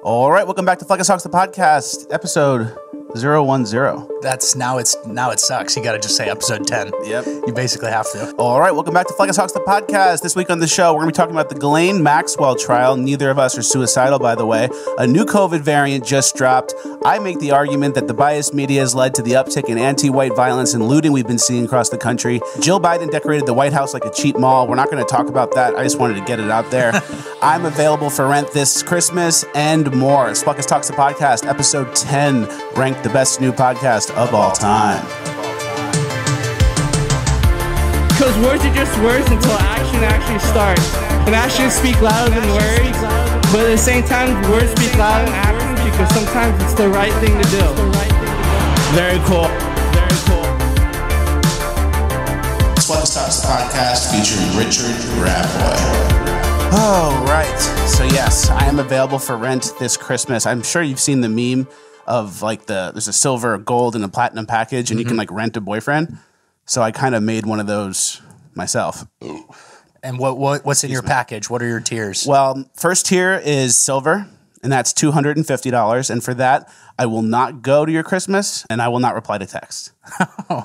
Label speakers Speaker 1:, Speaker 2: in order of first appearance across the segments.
Speaker 1: All right, welcome back to Fleccas Talks, the podcast, episode 010.
Speaker 2: That's now it sucks. You got to just say episode 10.
Speaker 1: Yep.
Speaker 2: You basically have to.
Speaker 1: All right, welcome back to Fleccas Talks, the podcast. This week on the show, we're going to be talking about the Ghislaine Maxwell trial. Neither of us are suicidal, by the way. A new COVID variant just dropped. I make the argument that the biased media has led to the uptick in anti-white violence and looting we've been seeing across the country. Jill Biden decorated the White House like a cheap mall. We're not going to talk about that. I just wanted to get it out there. I'm available for rent this Christmas and more. Fleccas Talks, the podcast, episode 10, ranked the best new podcast of all time.
Speaker 3: Because words are just words until action actually starts. And actions speak louder than words, but at the same time, words speak louder than actions because sometimes it's the right thing to do.
Speaker 1: Very cool. Very cool. Fleccas Talks, the podcast, featuring Richard Raboy. Oh, right. So yes, I am available for rent this Christmas. I'm sure you've seen the meme of like there's a silver, a gold, and a platinum package, and you can like rent a boyfriend. So I kind of made one of those myself.
Speaker 2: And what's in your package? What are your tiers?
Speaker 1: Well, first tier is silver, and that's $250. And for that, I will not go to your Christmas, and I will not reply to text.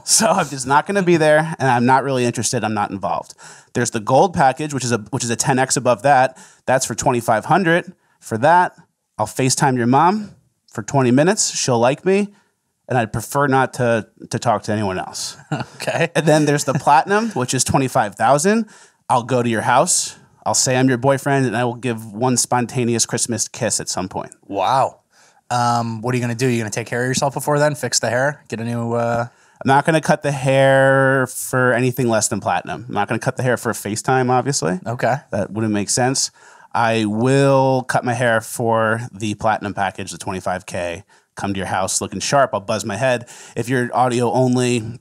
Speaker 1: So I'm just not going to be there, and I'm not really interested. I'm not involved. There's the gold package, which is a 10x above that. That's for $2,500. For that, I'll FaceTime your mom for 20 minutes. She'll like me, and I'd prefer not to talk to anyone else.
Speaker 2: Okay.
Speaker 1: And then there's the platinum, which is $25,000. I'll go to your house. I'll say I'm your boyfriend, and I will give one spontaneous Christmas kiss at some point.
Speaker 2: Wow. What are you going to do? You going to take care of yourself before then? Fix the hair? Get a new...
Speaker 1: I'm not going to cut the hair for anything less than platinum. I'm not going to cut the hair for a FaceTime, obviously.
Speaker 2: Okay.
Speaker 1: That wouldn't make sense. I will cut my hair for the platinum package, the $25K. Come to your house looking sharp. I'll buzz my head. If you're audio only,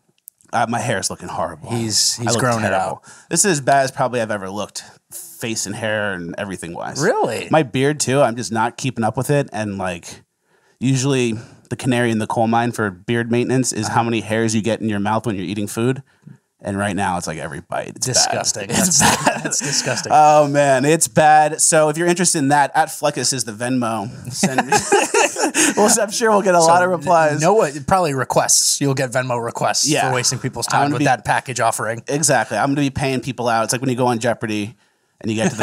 Speaker 1: my hair's looking horrible.
Speaker 2: He's grown it out.
Speaker 1: This is as bad as probably I've ever looked, face and hair and everything wise.
Speaker 2: Really?
Speaker 1: My beard too. I'm just not keeping up with it. And like, usually the canary in the coal mine for beard maintenance is how many hairs you get in your mouth when you're eeating food. And right now, it's like every bite. It's
Speaker 2: disgusting.
Speaker 1: Bad. It's bad.
Speaker 2: That's disgusting.
Speaker 1: Oh, man. It's bad. So if you're interested in that, at Fleccas is the Venmo. Send me. Well, I'm sure we'll get a lot of replies.
Speaker 2: Probably requests. You'll get Venmo requests for wasting people's time with that package offering.
Speaker 1: Exactly. I'm going to be paying people out. It's like when you go on Jeopardy and you get to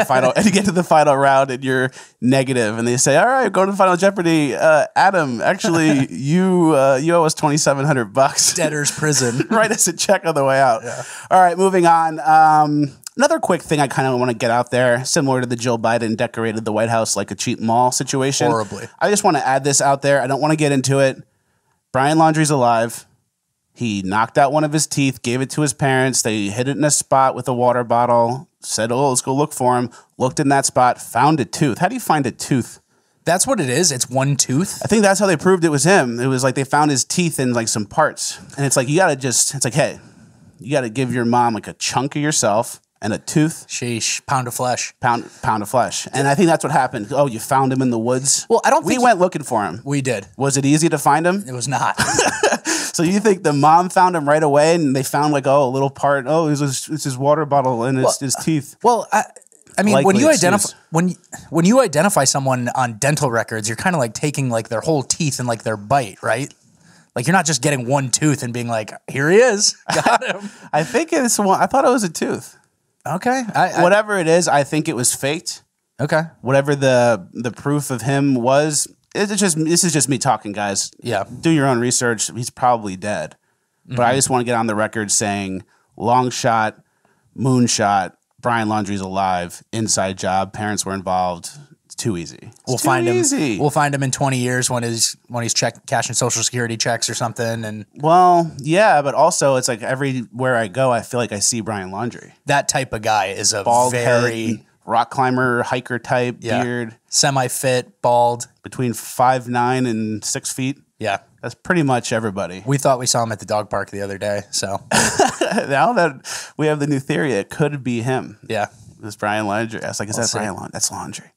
Speaker 1: the final round and you're negative and they say, all right, go to the final Jeopardy. Adam, actually, you owe us $2,700.
Speaker 2: Debtor's prison.
Speaker 1: Write us a check on the way out. Yeah. All right, moving on. Another quick thing I kind of want to get out there, similar to the Jill Biden decorated the White House like a cheap mall situation.
Speaker 2: Horribly. I
Speaker 1: just want to add this out there. I don't want to get into it. Brian Laundrie's alive. He knocked out one of his teeth, gave it to his parents. They hid it in a spot with a water bottle, said, oh, let's go look for him. Looked in that spot, found a tooth. How do you find a tooth?
Speaker 2: That's what it is? It's one tooth?
Speaker 1: I think that's how they proved it was him. It was like they found his teeth in like some parts. And it's like, hey, you got to give your mom like a chunk of yourself and a tooth.
Speaker 2: Sheesh. Pound of flesh.
Speaker 1: Pound of flesh. And I think that's what happened. Oh, you found him in the woods?
Speaker 2: Well, I don't think...
Speaker 1: We went looking for him.
Speaker 2: We did.
Speaker 1: Was it easy to find him?
Speaker 2: It was not.
Speaker 1: So you think the mom found him right away and they found like, a little part, it's his water bottle and his teeth.
Speaker 2: Well, I mean, when you identify someone on dental records, you're kind of like taking like their whole teeth and like their bite, right? Like you're not just getting one tooth and being like, here he is, got him.
Speaker 1: I think it's one. I thought it was a tooth.
Speaker 2: Okay.
Speaker 1: Whatever it is, I think it was faked.
Speaker 2: Okay.
Speaker 1: Whatever the proof of him was, this is just me talking, guys.
Speaker 2: Yeah.
Speaker 1: Do your own research. He's probably dead. Mm-hmm. But I just want to get on the record saying long shot, moonshot, Brian Laundrie's alive, inside job, parents were involved. It's too easy.
Speaker 2: We'll find him in 20 years when he's cashing Social Security checks or something. And
Speaker 1: well, yeah, but also it's like everywhere I go, I feel like I see Brian Laundrie.
Speaker 2: That type of guy is a
Speaker 1: bald
Speaker 2: very
Speaker 1: head, rock climber, hiker type, beard,
Speaker 2: semi-fit, bald,
Speaker 1: between 5'9" and 6 feet.
Speaker 2: Yeah,
Speaker 1: that's pretty much everybody.
Speaker 2: We thought we saw him at the dog park the other day. So
Speaker 1: now that we have the new theory, it could be him.
Speaker 2: Yeah,
Speaker 1: it's Brian Laundrie. I was like, is that Brian Laundrie? That's Laundrie.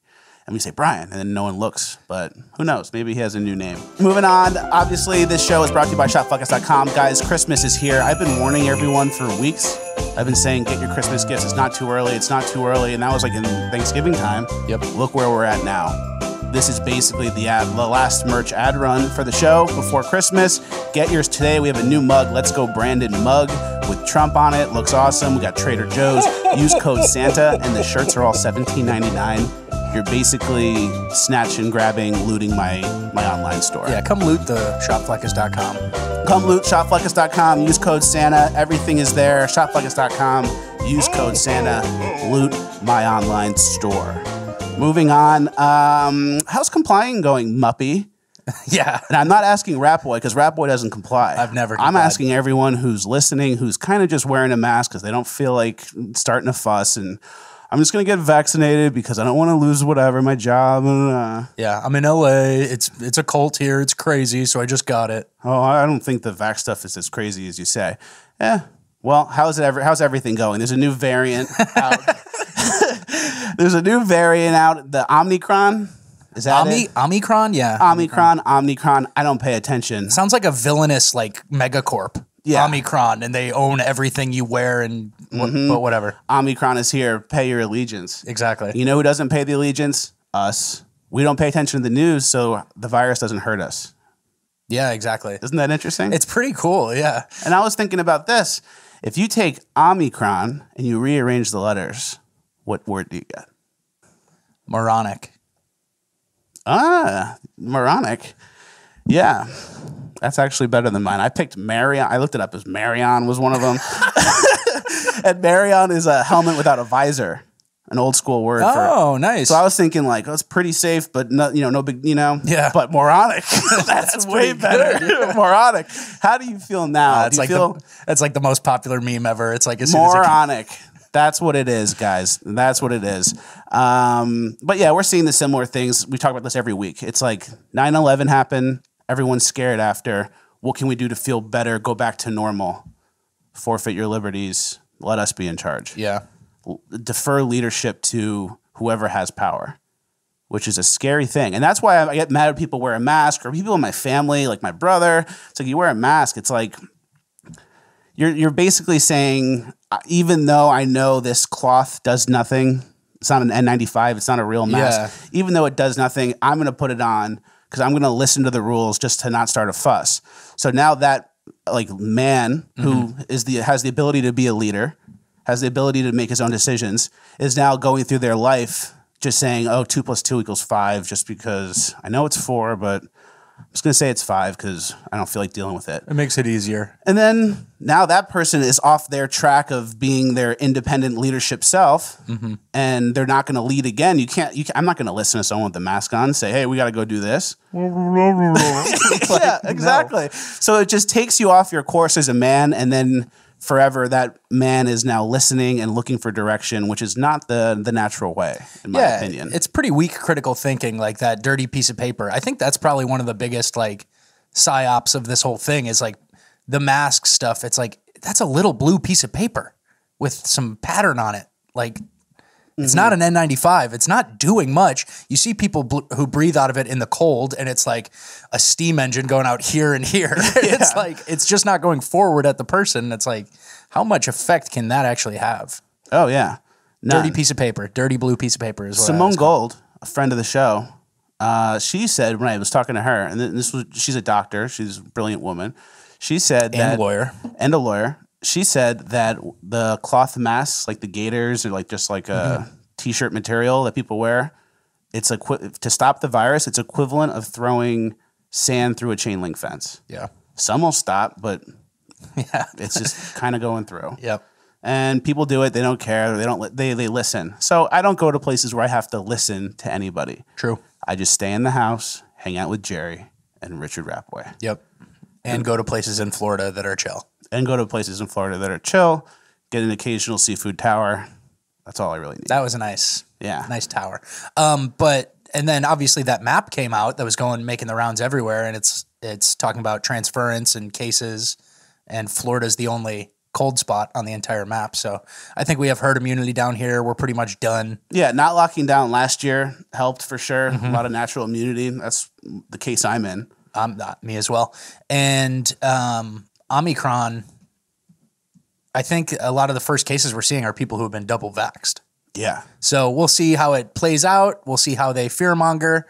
Speaker 1: And we say Brian, and then no one looks. But who knows? Maybe he has a new name. Moving on. Obviously, this show is brought to you by ShopFleccas.com. Guys, Christmas is here. I've been warning everyone for weeks. I've been saying, get your Christmas gifts. It's not too early. It's not too early. And that was like in Thanksgiving time.
Speaker 2: Yep.
Speaker 1: Look where we're at now. this is basically the last merch ad run for the show before Christmas. Get yours today. We have a new mug, Let's Go Brandon mug with Trump on it. Looks awesome. We got Trader Joe's. Use code Santa, and the shirts are all $17.99. You're basically snatching, grabbing, looting my online store.
Speaker 2: Yeah, come loot the shopfleccas.com.
Speaker 1: Come loot shopfleccas.com. Use code Santa. Everything is there. Shopfleccas.com. Use code Santa. Loot my online store. Moving on. How's complying going, Muppy?
Speaker 2: Yeah.
Speaker 1: And I'm not asking Rat Boy because Rat Boy doesn't comply.
Speaker 2: I've never complied.
Speaker 1: I'm asking everyone who's listening, who's kind of just wearing a mask because they don't feel like starting a fuss, and I'm just going to get vaccinated because I don't want to lose whatever, my job.
Speaker 2: Yeah, I'm in LA. It's a cult here. It's crazy, so I just got it.
Speaker 1: Oh, I don't think the vax stuff is as crazy as you say. Well, how's everything going? There's a new variant out. There's a new variant out, the Omicron. Is that it?
Speaker 2: Omicron? Yeah.
Speaker 1: Omicron. I don't pay attention.
Speaker 2: Sounds like a villainous like megacorp.
Speaker 1: Yeah.
Speaker 2: Omicron, and they own everything you wear, and but whatever.
Speaker 1: Omicron is here. Pay your allegiance.
Speaker 2: Exactly.
Speaker 1: You know who doesn't pay the allegiance? Us. We don't pay attention to the news, so the virus doesn't hurt us.
Speaker 2: Yeah, exactly.
Speaker 1: Isn't that interesting?
Speaker 2: It's pretty cool, yeah.
Speaker 1: And I was thinking about this. If you take Omicron and you rearrange the letters, what word do you get?
Speaker 2: Moronic.
Speaker 1: Moronic. Yeah. That's actually better than mine. I picked Marion. I looked it up as Marion was one of them. And Marion is a helmet without a visor. An old school word.
Speaker 2: Oh, nice.
Speaker 1: So I was thinking like, oh, it's pretty safe, but no big,
Speaker 2: Yeah.
Speaker 1: But moronic. That's way better. Moronic. How do you feel now?
Speaker 2: It's like the most popular meme ever. It's like as
Speaker 1: moronic. That's what it is, guys. That's what it is. But yeah, we're seeing the similar things. We talk about this every week. It's like 9/11 happened. Everyone's scared after. What can we do to feel better? Go back to normal. Forfeit your liberties. Let us be in charge.
Speaker 2: Yeah.
Speaker 1: Defer leadership to whoever has power, which is a scary thing. And that's why I get mad when people wear a mask, or people in my family, like my brother. It's like, you wear a mask. It's like you're basically saying, even though I know this cloth does nothing, it's not an N95, it's not a real mask. Yeah. Even though it does nothing, I'm going to put it on because I'm going to listen to the rules just to not start a fuss. So now that like man who has the ability to be a leader, has the ability to make his own decisions, is now going through their life just saying, oh, 2 + 2 = 5, just because I know it's 4, but I'm just going to say it's 5 because I don't feel like dealing with it.
Speaker 2: It makes it easier.
Speaker 1: And then now that person is off their track of being their independent leadership self, and they're not going to lead again. I'm not going to listen to someone with the mask on say, hey, we got to go do this. Yeah, exactly. No. So it just takes you off your course as a man, and then forever that man is now listening and looking for direction, which is not the natural way, in my opinion.
Speaker 2: It's pretty weak critical thinking, like that dirty piece of paper. I think that's probably one of the biggest like psyops of this whole thing is like the mask stuff. It's like, that's a little blue piece of paper with some pattern on it. Like, it's not an N95. It's not doing much. You see people who breathe out of it in the cold, and it's like a steam engine going out here and here. It's like, it's just not going forward at the person. It's like, how much effect can that actually have?
Speaker 1: Oh, yeah.
Speaker 2: None. Dirty piece of paper. Dirty blue piece of paper is what
Speaker 1: Simone Gold, a friend of the show, she said when I was talking to her, and she's a doctor. She's a brilliant woman. She said
Speaker 2: and a lawyer.
Speaker 1: She said that the cloth masks, like the gaiters or like just like a t-shirt material that people wear, it's to stop the virus, it's equivalent of throwing sand through a chain link fence.
Speaker 2: Yeah.
Speaker 1: Some will stop, but it's just kind of going through.
Speaker 2: Yep.
Speaker 1: And people do it. They don't care. They listen. So I don't go to places where I have to listen to anybody.
Speaker 2: True.
Speaker 1: I just stay in the house, hang out with Jerry and Richard Rapway.
Speaker 2: Yep. And go to places in Florida that are chill.
Speaker 1: Get an occasional seafood tower. That's all I really need.
Speaker 2: That was a nice tower. And then obviously that map came out that was making the rounds everywhere, and it's talking about transference and cases, and Florida's the only cold spot on the entire map. So I think we have herd immunity down here. We're pretty much done.
Speaker 1: Yeah, not locking down last year helped for sure. A lot of natural immunity. That's the case I'm in.
Speaker 2: Me as well. And Omicron, I think a lot of the first cases we're seeing are people who have been double vaxxed.
Speaker 1: Yeah.
Speaker 2: So we'll see how it plays out. We'll see how they fearmonger.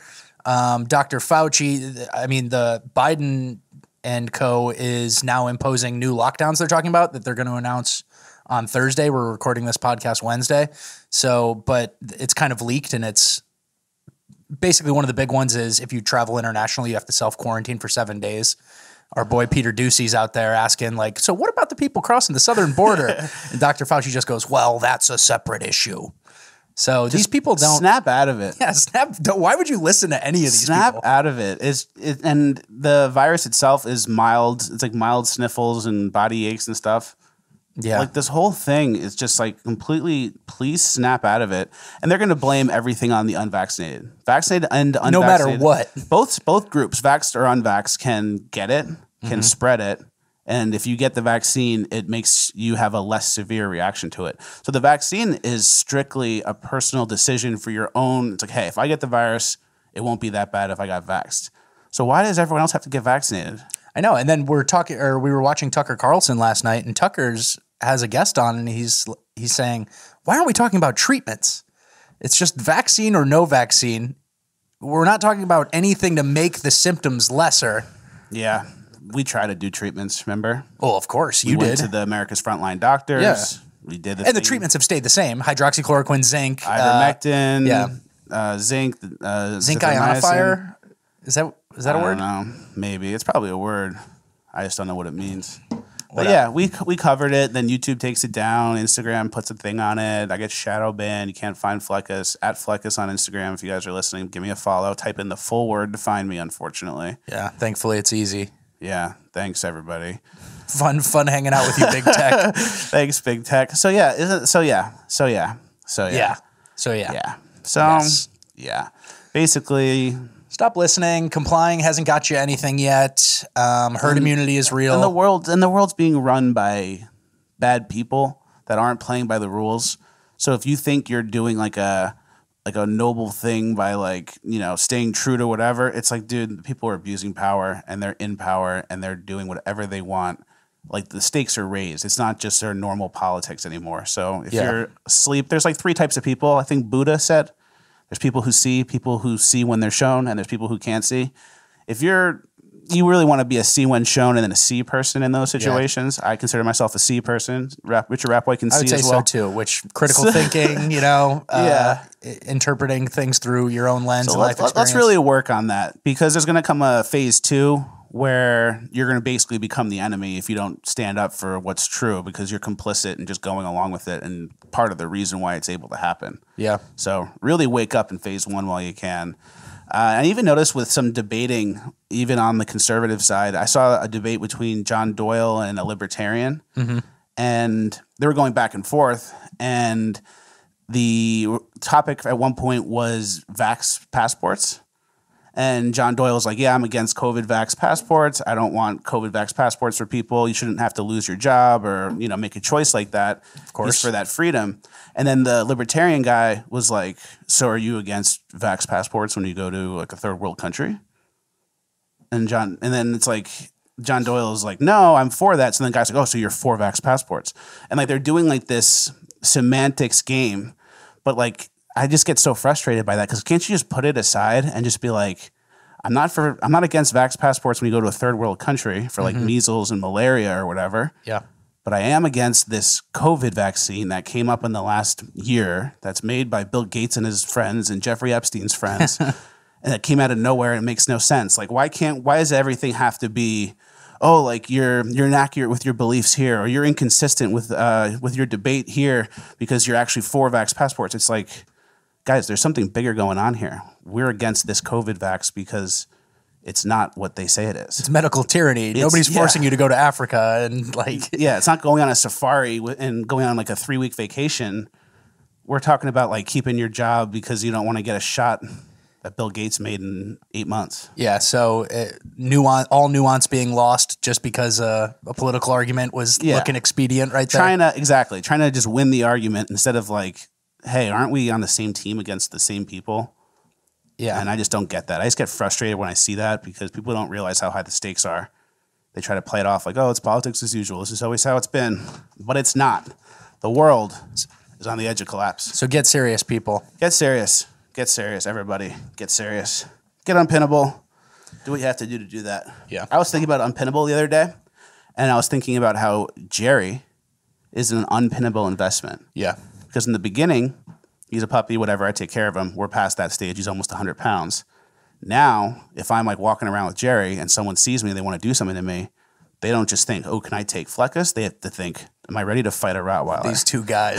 Speaker 2: Dr. Fauci, I mean, the Biden and co is now imposing new lockdowns they're talking about that they're going to announce on Thursday. We're recording this podcast Wednesday. So, but it's kind of leaked, and it's basically one of the big ones is if you travel internationally, you have to self-quarantine for 7 days. Our boy Peter Ducey's out there asking, like, so what about the people crossing the southern border? And Dr. Fauci just goes, well, that's a separate issue. So just these people don't
Speaker 1: snap out of it.
Speaker 2: Yeah, why would you listen to any of these
Speaker 1: snap
Speaker 2: people?
Speaker 1: Out of it. And the virus itself is mild. It's like mild sniffles and body aches and stuff.
Speaker 2: Yeah.
Speaker 1: Like this whole thing is just like completely, please snap out of it. And they're going to blame everything on the unvaccinated. Vaccinated and unvaccinated.
Speaker 2: No matter what.
Speaker 1: Both groups, vaxxed or unvaxxed, can get it, can spread it. And if you get the vaccine, it makes you have a less severe reaction to it. So the vaccine is strictly a personal decision for your own. It's like, hey, if I get the virus, it won't be that bad if I got vaxxed. So why does everyone else have to get vaccinated?
Speaker 2: I know. And then we were watching Tucker Carlson last night, and Tucker's has a guest on, and he's saying, why aren't we talking about treatments? It's just vaccine or no vaccine. We're not talking about anything to make the symptoms lesser.
Speaker 1: Yeah. We try to do treatments, remember?
Speaker 2: Oh, of course. You
Speaker 1: went
Speaker 2: did.
Speaker 1: to the America's Frontline Doctors.
Speaker 2: Yeah.
Speaker 1: We did
Speaker 2: the treatments have stayed the same. Hydroxychloroquine, zinc.
Speaker 1: Ivermectin. Zinc.
Speaker 2: Zinc ionifier. Is that a word?
Speaker 1: I don't know. Maybe. It's probably a word. I just don't know what it means. But yeah, we covered it. Then YouTube takes it down. Instagram puts a thing on it. I get shadow banned. You can't find Fleccas. At Fleccas on Instagram. If you guys are listening, give me a follow. Type in the full word to find me, unfortunately.
Speaker 2: Yeah, thankfully it's easy.
Speaker 1: Yeah, thanks everybody.
Speaker 2: Fun hanging out with you, Big Tech.
Speaker 1: Thanks, Big Tech. So yeah. Basically,
Speaker 2: stop listening. Complying hasn't got you anything yet. Herd immunity is real.
Speaker 1: And the world's being run by bad people that aren't playing by the rules. So if you think you're doing like a noble thing by staying true to whatever, it's like, dude, people are abusing power and they're in power and they're doing whatever they want. Like the stakes are raised. It's not just their normal politics anymore. So if you're asleep, there's like 3 types of people. I think Buddha said there's people who see when they're shown, and there's people who can't see. If you really want to be a see when shown and then a see person in those situations, I consider myself a see person. Richard Rapway can see as well. I would say so too,
Speaker 2: which critical thinking, interpreting things through your own lens and life experience.
Speaker 1: Let's really work on that, because there's going to come a phase 2 where you're going to basically become the enemy if you don't stand up for what's true, because you're complicit and just going along with it, and part of the reason why it's able to happen. Yeah. So really wake up in phase 1 while you can. I even noticed with some debating, even on the conservative side, I saw a debate between John Doyle and a libertarian, and they were going back and forth, and the topic at one point was vax passports. And John Doyle was like, yeah, I'm against COVID vax passports. I don't want COVID vax passports for people. You shouldn't have to lose your job or, make a choice like that. Of course. He's for that freedom. And then the libertarian guy was like, so are you against vax passports when you go to like a third world country? And then it's like, John Doyle is like, no, I'm for that. So then the guy's like, oh, so you're for vax passports. And like, they're doing like this semantics game, but like, I just get so frustrated by that, because can't you just put it aside and just be like, I'm not against vax passports when you go to a third world country for like measles and malaria or whatever. Yeah. But I am against this COVID vaccine that came up in the last year that's made by Bill Gates and his friends and Jeffrey Epstein's friends. And it came out of nowhere and it makes no sense. Like, why does everything have to be, oh, like you're inaccurate with your beliefs here, or you're inconsistent with your debate here because you're actually for vax passports? It's like, guys, there's something bigger going on here. We're against this COVID vax because it's not what they say it is.
Speaker 2: It's medical tyranny. Nobody's forcing you to go to Africa and like.
Speaker 1: Yeah, it's not going on a safari and going on like a 3-week vacation. We're talking about like keeping your job because you don't want to get a shot that Bill Gates made in 8 months.
Speaker 2: Yeah, so all nuance being lost just because a political argument was looking expedient right there.
Speaker 1: Trying to just win the argument instead of like, hey, aren't we on the same team against the same people? Yeah. And I just don't get that. I just get frustrated when I see that, because people don't realize how high the stakes are. They try to play it off like, oh, it's politics as usual. This is always how it's been. But it's not. The world is on the edge of collapse.
Speaker 2: So get serious, people.
Speaker 1: Get serious. Get serious, everybody. Get serious. get unpinnable. Do what you have to do that.
Speaker 2: Yeah.
Speaker 1: I was thinking about unpinnable the other day, and I was thinking about how Jerry is an unpinnable investment.
Speaker 2: Yeah.
Speaker 1: Because in the beginning, he's a puppy, whatever, I take care of him. We're past that stage. He's almost 100 pounds. Now, if I'm like walking around with Jerry and someone sees me and they want to do something to me, they don't just think, oh, can I take Fleccas? They have to think, am I ready to fight a Rottweiler?
Speaker 2: These two guys,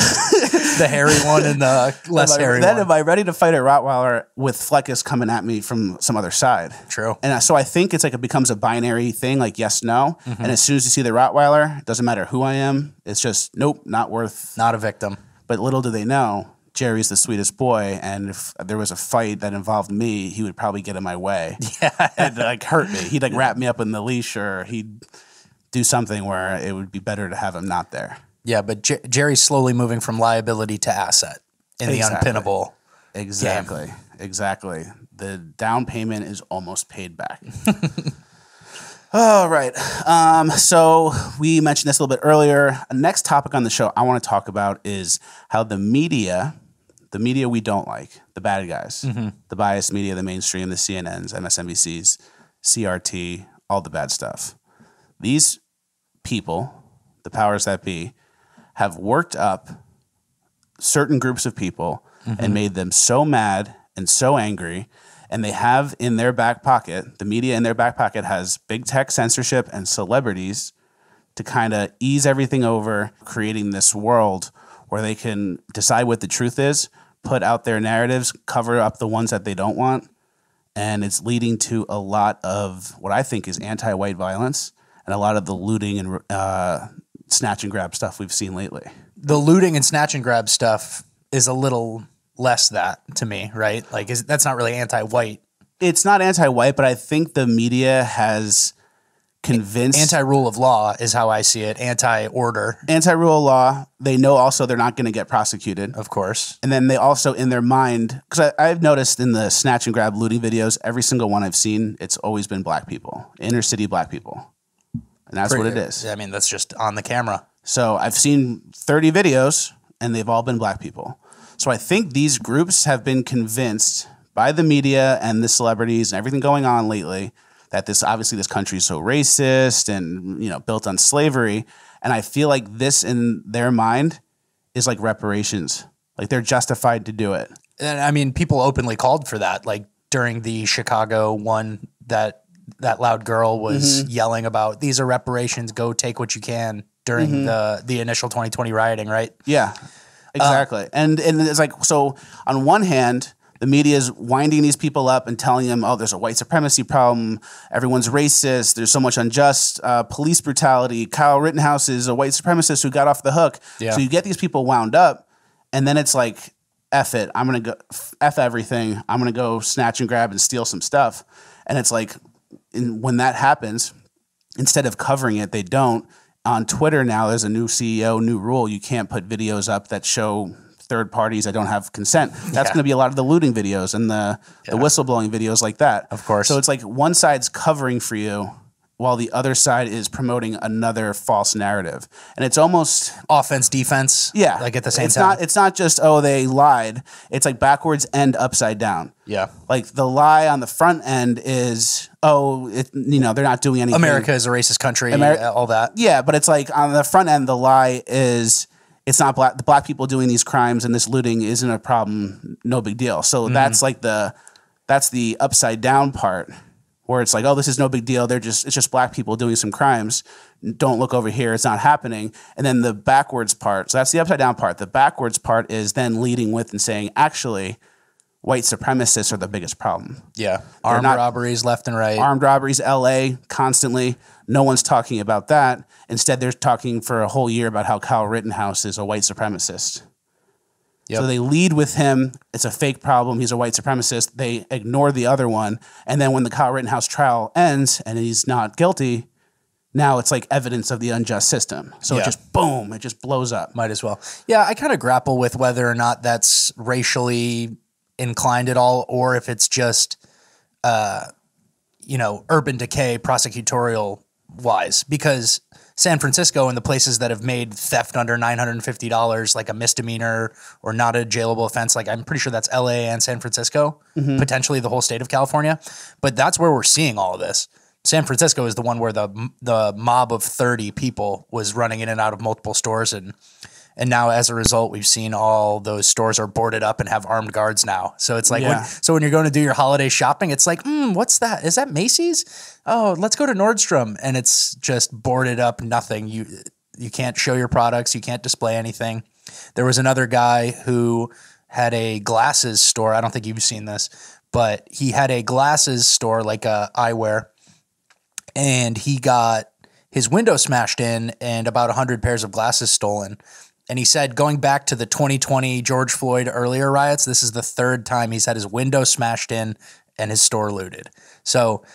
Speaker 2: the hairy one and the less hairy one.
Speaker 1: Am I ready to fight a Rottweiler with Fleccas coming at me from some other side?
Speaker 2: True.
Speaker 1: And so I think it's like it becomes a binary thing, like yes, no. Mm-hmm. And as soon as you see the Rottweiler, it doesn't matter who I am. It's just, nope, not worth.
Speaker 2: Not a victim.
Speaker 1: But little do they know, Jerry's the sweetest boy, and if there was a fight that involved me, he would probably get in my way.
Speaker 2: Yeah.
Speaker 1: And like hurt me. He'd like wrap me up in the leash, or he'd do something where it would be better to have him not there.
Speaker 2: Yeah, but Jerry's slowly moving from liability to asset in the unpinnable.
Speaker 1: Exactly.
Speaker 2: Game.
Speaker 1: Exactly. The down payment is almost paid back. All right. So we mentioned this a little bit earlier. Next topic on the show I want to talk about is how the media we don't like, the bad guys, the biased media, the mainstream, the CNNs, MSNBCs, CRT, all the bad stuff. These people, the powers that be, have worked up certain groups of people and made them so mad and so angry. And they have in their back pocket, the media in their back pocket has big tech censorship and celebrities to kind of ease everything over, creating this world where they can decide what the truth is, put out their narratives, cover up the ones that they don't want. And it's leading to a lot of what I think is anti-white violence and a lot of the looting and snatch and grab stuff we've seen lately.
Speaker 2: The looting and snatch and grab stuff is a little less that to me, right? Like that's not really anti-white.
Speaker 1: It's not anti-white, but I think the media has convinced...
Speaker 2: Anti-rule of law is how I see it. Anti-order.
Speaker 1: Anti-rule of law. They know also they're not going to get prosecuted.
Speaker 2: Of course.
Speaker 1: And then they also, in their mind... Because I've noticed in the snatch and grab looting videos, every single one I've seen, it's always been black people. Inner city black people. And that's what it is.
Speaker 2: I mean, that's just on the camera.
Speaker 1: So I've seen 30 videos, and they've all been black people. So I think these groups have been convinced by the media and the celebrities and everything going on lately that this country is so racist and, you know, built on slavery. And I feel like this in their mind is like reparations. Like they're justified to do it.
Speaker 2: And I mean, people openly called for that. Like during the Chicago one, that loud girl was yelling about, these are reparations, go take what you can, during the initial 2020 rioting, right?
Speaker 1: Yeah. Exactly. And it's like, so on one hand, the media is winding these people up and telling them, oh, there's a white supremacy problem. Everyone's racist. There's so much unjust police brutality. Kyle Rittenhouse is a white supremacist who got off the hook. Yeah. So you get these people wound up, and then it's like, F it. I'm going to go F everything. I'm going to go snatch and grab and steal some stuff. And it's like, when that happens, instead of covering it, they don't. On Twitter now, there's a new CEO, new rule. You can't put videos up that show third parties that don't have consent. That's going to be a lot of the looting videos and the whistleblowing videos like that.
Speaker 2: Of course.
Speaker 1: So it's like one side's covering for you while the other side is promoting another false narrative. And it's almost...
Speaker 2: offense, defense.
Speaker 1: Yeah.
Speaker 2: Like at the same time.
Speaker 1: It's not just, oh, they lied. It's like backwards and upside down.
Speaker 2: Yeah.
Speaker 1: Like the lie on the front end is, oh, they're not doing anything.
Speaker 2: America is a racist country, all that.
Speaker 1: Yeah, but it's like on the front end, the lie is... it's not the black people doing these crimes and this looting isn't a problem, no big deal. So that's like that's the upside down part where it's like, oh, this is no big deal. It's just black people doing some crimes. Don't look over here. It's not happening. And then the backwards part. So that's the upside down part. The backwards part is then leading with and saying, actually, white supremacists are the biggest problem.
Speaker 2: Yeah. Armed robberies left and right.
Speaker 1: Armed robberies, LA, constantly. No one's talking about that. Instead, they're talking for a whole year about how Kyle Rittenhouse is a white supremacist. Yep. So they lead with him. It's a fake problem. He's a white supremacist. They ignore the other one. And then when the Kyle Rittenhouse trial ends and he's not guilty, now it's like evidence of the unjust system. So it just, boom, it just blows up.
Speaker 2: Might as well. Yeah, I kind of grapple with whether or not that's racially inclined at all, or if it's just, urban decay, prosecutorial wise, because San Francisco and the places that have made theft under $950 like a misdemeanor or not a jailable offense, like I'm pretty sure that's LA and San Francisco, potentially the whole state of California. But that's where we're seeing all of this. San Francisco is the one where the mob of 30 people was running in and out of multiple stores, and now as a result, we've seen all those stores are boarded up and have armed guards now. So it's like, when you're going to do your holiday shopping, it's like, what's that? Is that Macy's? Oh, let's go to Nordstrom. And it's just boarded up, nothing. You can't show your products. You can't display anything. There was another guy who had a glasses store. I don't think you've seen this, but he had a glasses store, like a eyewear, and he got his window smashed in and about 100 pairs of glasses stolen. And he said, going back to the 2020 George Floyd earlier riots, this is the third time he's had his window smashed in and his store looted. So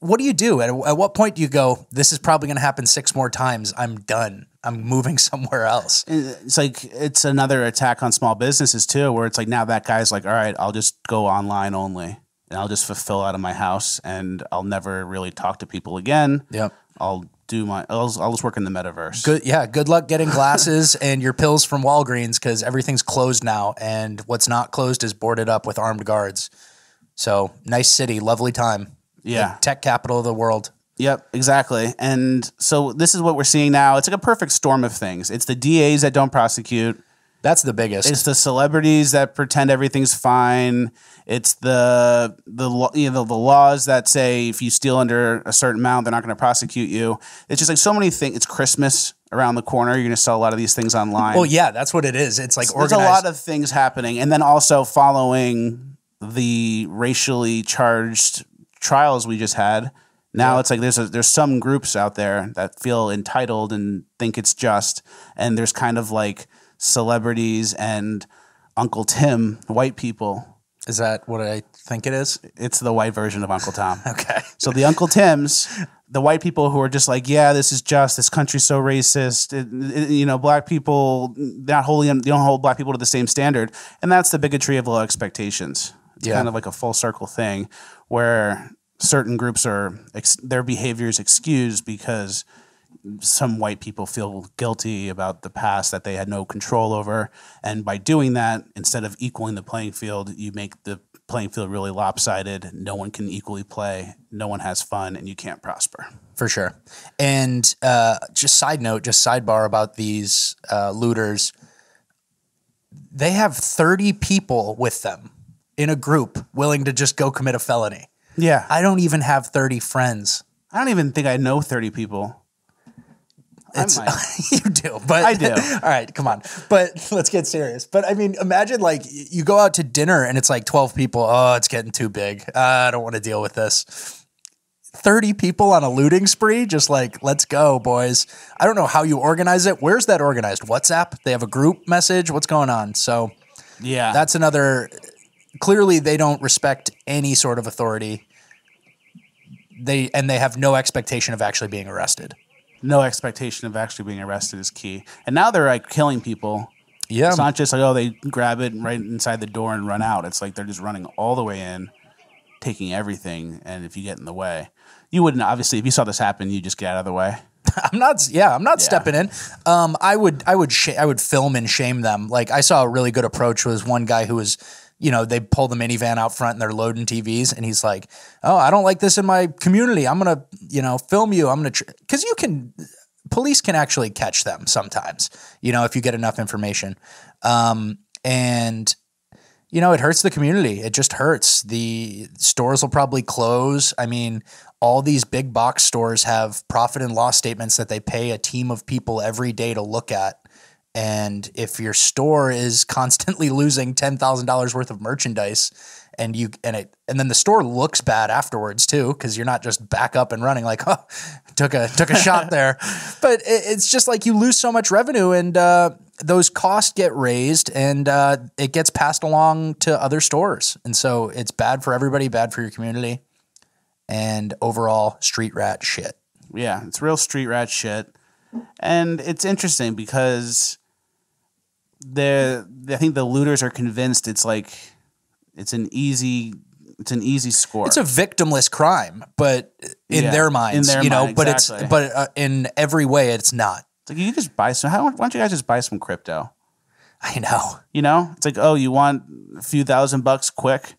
Speaker 2: what do you do? At what point do you go, this is probably going to happen 6 more times. I'm done. I'm moving somewhere else.
Speaker 1: It's like, it's another attack on small businesses too, where it's like, now that guy's like, all right, I'll just go online only and I'll just fulfill out of my house and I'll never really talk to people again.
Speaker 2: Yep.
Speaker 1: I'll just work in the metaverse.
Speaker 2: Good luck getting glasses and your pills from Walgreens, because everything's closed now, and what's not closed is boarded up with armed guards. So nice city, lovely time.
Speaker 1: Yeah.
Speaker 2: The tech capital of the world.
Speaker 1: Yep, exactly. And so this is what we're seeing now. It's like a perfect storm of things. It's the DAs that don't prosecute.
Speaker 2: That's the biggest.
Speaker 1: It's the celebrities that pretend everything's fine. It's the laws that say if you steal under a certain amount, they're not going to prosecute you. It's just like so many things. It's Christmas around the corner. You're going to sell a lot of these things online.
Speaker 2: Well, yeah, that's what it is. It's like organized.
Speaker 1: There's a lot of things happening. And then also following the racially charged trials we just had. Now it's like there's some groups out there that feel entitled and think it's just. And there's kind of like celebrities and Uncle Tim, white people.
Speaker 2: Is that what I think it is?
Speaker 1: It's the white version of Uncle Tom.
Speaker 2: Okay.
Speaker 1: So the Uncle Tims, the white people who are just like, yeah, this is just, this country's so racist. Black people, you don't hold black people to the same standard. And that's the bigotry of low expectations. It's kind of like a full circle thing where certain groups their behavior is excused because some white people feel guilty about the past that they had no control over. And by doing that, instead of equaling the playing field, you make the playing field really lopsided. No one can equally play. No one has fun, and you can't prosper.
Speaker 2: For sure. And just sidebar about these looters. They have 30 people with them in a group willing to just go commit a felony.
Speaker 1: Yeah.
Speaker 2: I don't even have 30 friends.
Speaker 1: I don't even think I know 30 people.
Speaker 2: You do, but
Speaker 1: I do.
Speaker 2: All right, come on. But let's get serious. But I mean, imagine like you go out to dinner and it's like 12 people. Oh, it's getting too big. I don't want to deal with this. 30 people on a looting spree, just like, let's go, boys. I don't know how you organize it. Where's that organized? WhatsApp? They have a group message? What's going on? So yeah, that's another. Clearly, they don't respect any sort of authority. They have no expectation of actually being arrested.
Speaker 1: No expectation of actually being arrested is key. And now they're like killing people.
Speaker 2: Yeah.
Speaker 1: It's not just like, oh, they grab it right inside the door and run out. It's like they're just running all the way in, taking everything. And if you get in the way, you wouldn't, obviously, if you saw this happen, you just get out of the way.
Speaker 2: I'm not stepping in. I would film and shame them. Like I saw a really good approach was one guy who was, they pull the minivan out front and they're loading TVs. And he's like, oh, I don't like this in my community. I'm going to, film you. I'm going to, because police can actually catch them sometimes, if you get enough information. And it hurts the community. It just hurts. The stores will probably close. I mean, all these big box stores have profit and loss statements that they pay a team of people every day to look at. And if your store is constantly losing $10,000 worth of merchandise and then the store looks bad afterwards too, because you're not just back up and running like, oh, took a shot there. But it's just like you lose so much revenue and those costs get raised and it gets passed along to other stores. And so it's bad for everybody, bad for your community, and overall street rat shit.
Speaker 1: Yeah, it's real street rat shit. And it's interesting because I think the looters are convinced it's an easy It's an easy score.
Speaker 2: It's a victimless crime, but in their minds, but exactly. But in every way, it's not.
Speaker 1: It's like you can just buy some. Why don't you guys just buy some crypto?
Speaker 2: I know.
Speaker 1: It's like, oh, you want a few $1,000 quick?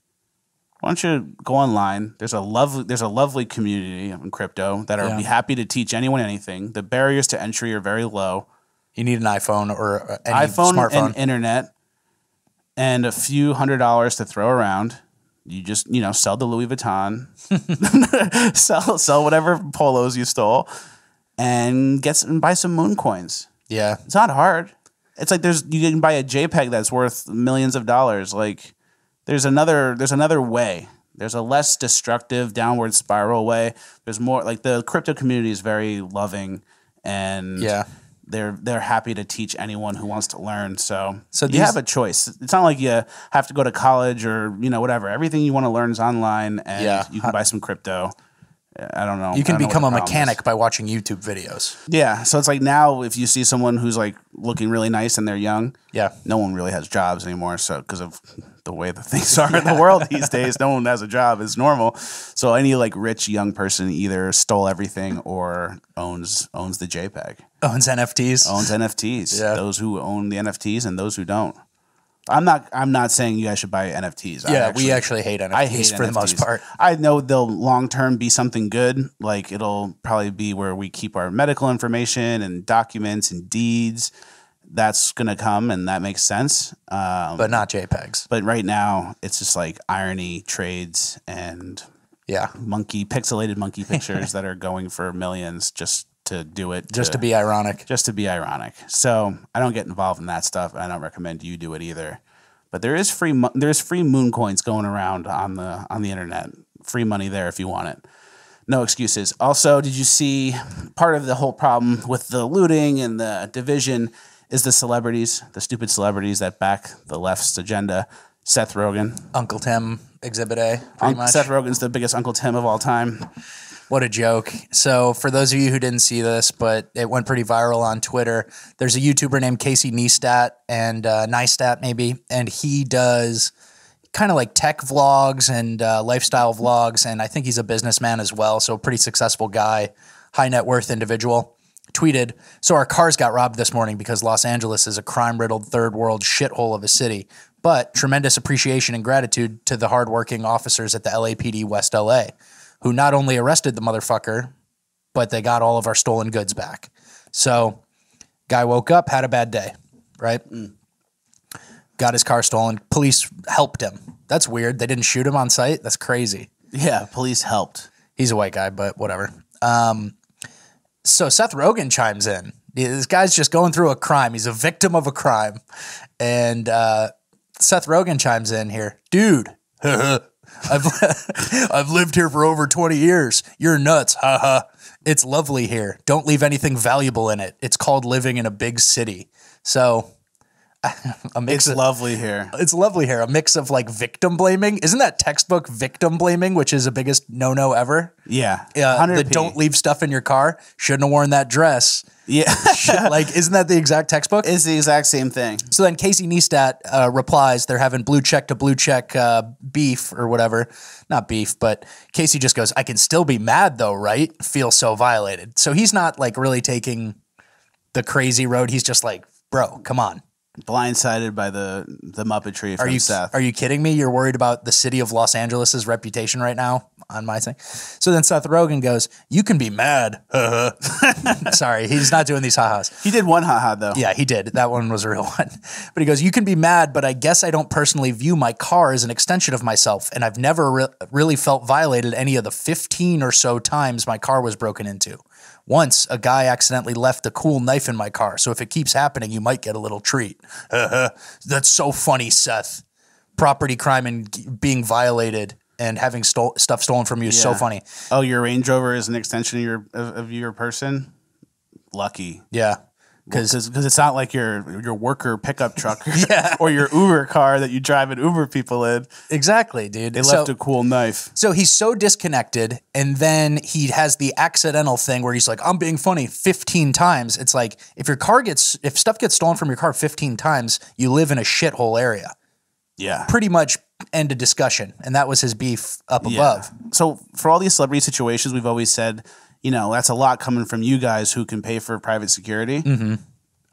Speaker 1: Why don't you go online? There's a lovely community in crypto that are be happy to teach anyone anything. The barriers to entry are very low.
Speaker 2: You need an iPhone or any smartphone,
Speaker 1: and internet, and a few $100s to throw around. You just sell the Louis Vuitton, sell whatever polos you stole, and buy some moon coins.
Speaker 2: Yeah,
Speaker 1: it's not hard. It's like you can buy a JPEG that's worth millions of dollars. Like there's another way. There's a less destructive downward spiral way. There's more, like the crypto community is very loving, and they're happy to teach anyone who wants to learn. So you have a choice. It's not like you have to go to college or whatever. Everything you want to learn is online, and you can buy some crypto. I don't know.
Speaker 2: You can become a mechanic by watching YouTube videos.
Speaker 1: Yeah. So it's like now if you see someone who's like looking really nice and they're young, no one really has jobs anymore. So because of the way the things are in the world these days, no one has a job. It's normal. So any like rich young person either stole everything or owns the JPEG.
Speaker 2: Owns NFTs.
Speaker 1: Owns NFTs. Yeah. Those who own the NFTs and those who don't. I'm not saying you guys should buy NFTs.
Speaker 2: Yeah, we actually hate NFTs. I hate for NFTs. The most part.
Speaker 1: I know they'll long term be something good. Like it'll probably be where we keep our medical information and documents and deeds. That's gonna come, and that makes sense.
Speaker 2: But not JPEGs.
Speaker 1: But right now, it's just like irony trades and pixelated monkey pictures that are going for millions just to do it.
Speaker 2: Just to be ironic.
Speaker 1: Just to be ironic. So I don't get involved in that stuff. I don't recommend you do it either. But there's free moon coins going around on the internet. Free money there if you want it. No excuses. Also, did you see part of the whole problem with the looting and the division is the celebrities, the stupid celebrities that back the left's agenda? Seth Rogan.
Speaker 2: Uncle Tim, Exhibit A, pretty much.
Speaker 1: Seth Rogan's the biggest Uncle Tim of all time.
Speaker 2: What a joke. So for those of you who didn't see this, but it went pretty viral on Twitter, there's a YouTuber named Casey Neistat, and Neistat maybe, and he does kind of like tech vlogs and lifestyle vlogs, and I think he's a businessman as well, so a pretty successful guy, high net worth individual. Tweeted, so our cars got robbed this morning because Los Angeles is a crime-riddled third world shithole of a city, but tremendous appreciation and gratitude to the hardworking officers at the LAPD West LA, who not only arrested the motherfucker, but they got all of our stolen goods back. So, guy woke up, had a bad day, right? Got his car stolen. Police helped him. That's weird. They didn't shoot him on sight. That's crazy.
Speaker 1: Yeah, police helped.
Speaker 2: He's a white guy, but whatever. So Seth Rogan chimes in. This guy's just going through a crime. He's a victim of a crime. And Seth Rogan chimes in here. Dude, I've lived here for over 20 years. You're nuts. Haha. It's lovely here. Don't leave anything valuable in it. It's called living in a big city. So
Speaker 1: it's lovely here.
Speaker 2: It's lovely here. A mix of like victim blaming. Isn't that textbook victim blaming, which is the biggest no-no ever?
Speaker 1: Yeah.
Speaker 2: The don't leave stuff in your car. Shouldn't have worn that dress.
Speaker 1: Yeah.
Speaker 2: Like, isn't that the exact textbook?
Speaker 1: It's the exact same thing.
Speaker 2: So then Casey Neistat replies, they're having blue check to blue check beef or whatever. Not beef, but Casey just goes, I can still be mad though, right? Feel so violated. So he's not like really taking the crazy road. He's just like, bro, come on.
Speaker 1: Blindsided by the Muppetry from Seth.
Speaker 2: Are you kidding me? You're worried about the city of Los Angeles' reputation right now on my thing? So then Seth Rogan goes, you can be mad. Sorry, he's not doing these ha-has.
Speaker 1: He did one ha-ha though.
Speaker 2: Yeah, he did. That one was a real one. But he goes, you can be mad, but I guess I don't personally view my car as an extension of myself, and I've never really felt violated any of the 15 or so times my car was broken into. Once, a guy accidentally left a cool knife in my car, so if it keeps happening, you might get a little treat. That's so funny, Seth. Property crime and being violated and having stuff stolen from you is so funny.
Speaker 1: Oh, your Range Rover is an extension of your person? Lucky.
Speaker 2: Yeah.
Speaker 1: Because it's not like your worker pickup truck or your Uber car that you drive and Uber people in.
Speaker 2: Exactly, dude.
Speaker 1: They left a cool knife.
Speaker 2: So he's so disconnected, and then he has the accidental thing where he's like, I'm being funny 15 times. It's like, if stuff gets stolen from your car 15 times, you live in a shithole area.
Speaker 1: Yeah.
Speaker 2: Pretty much end of discussion, and that was his beef up above.
Speaker 1: So for all these celebrity situations, we've always said, you know, that's a lot coming from you guys who can pay for private security.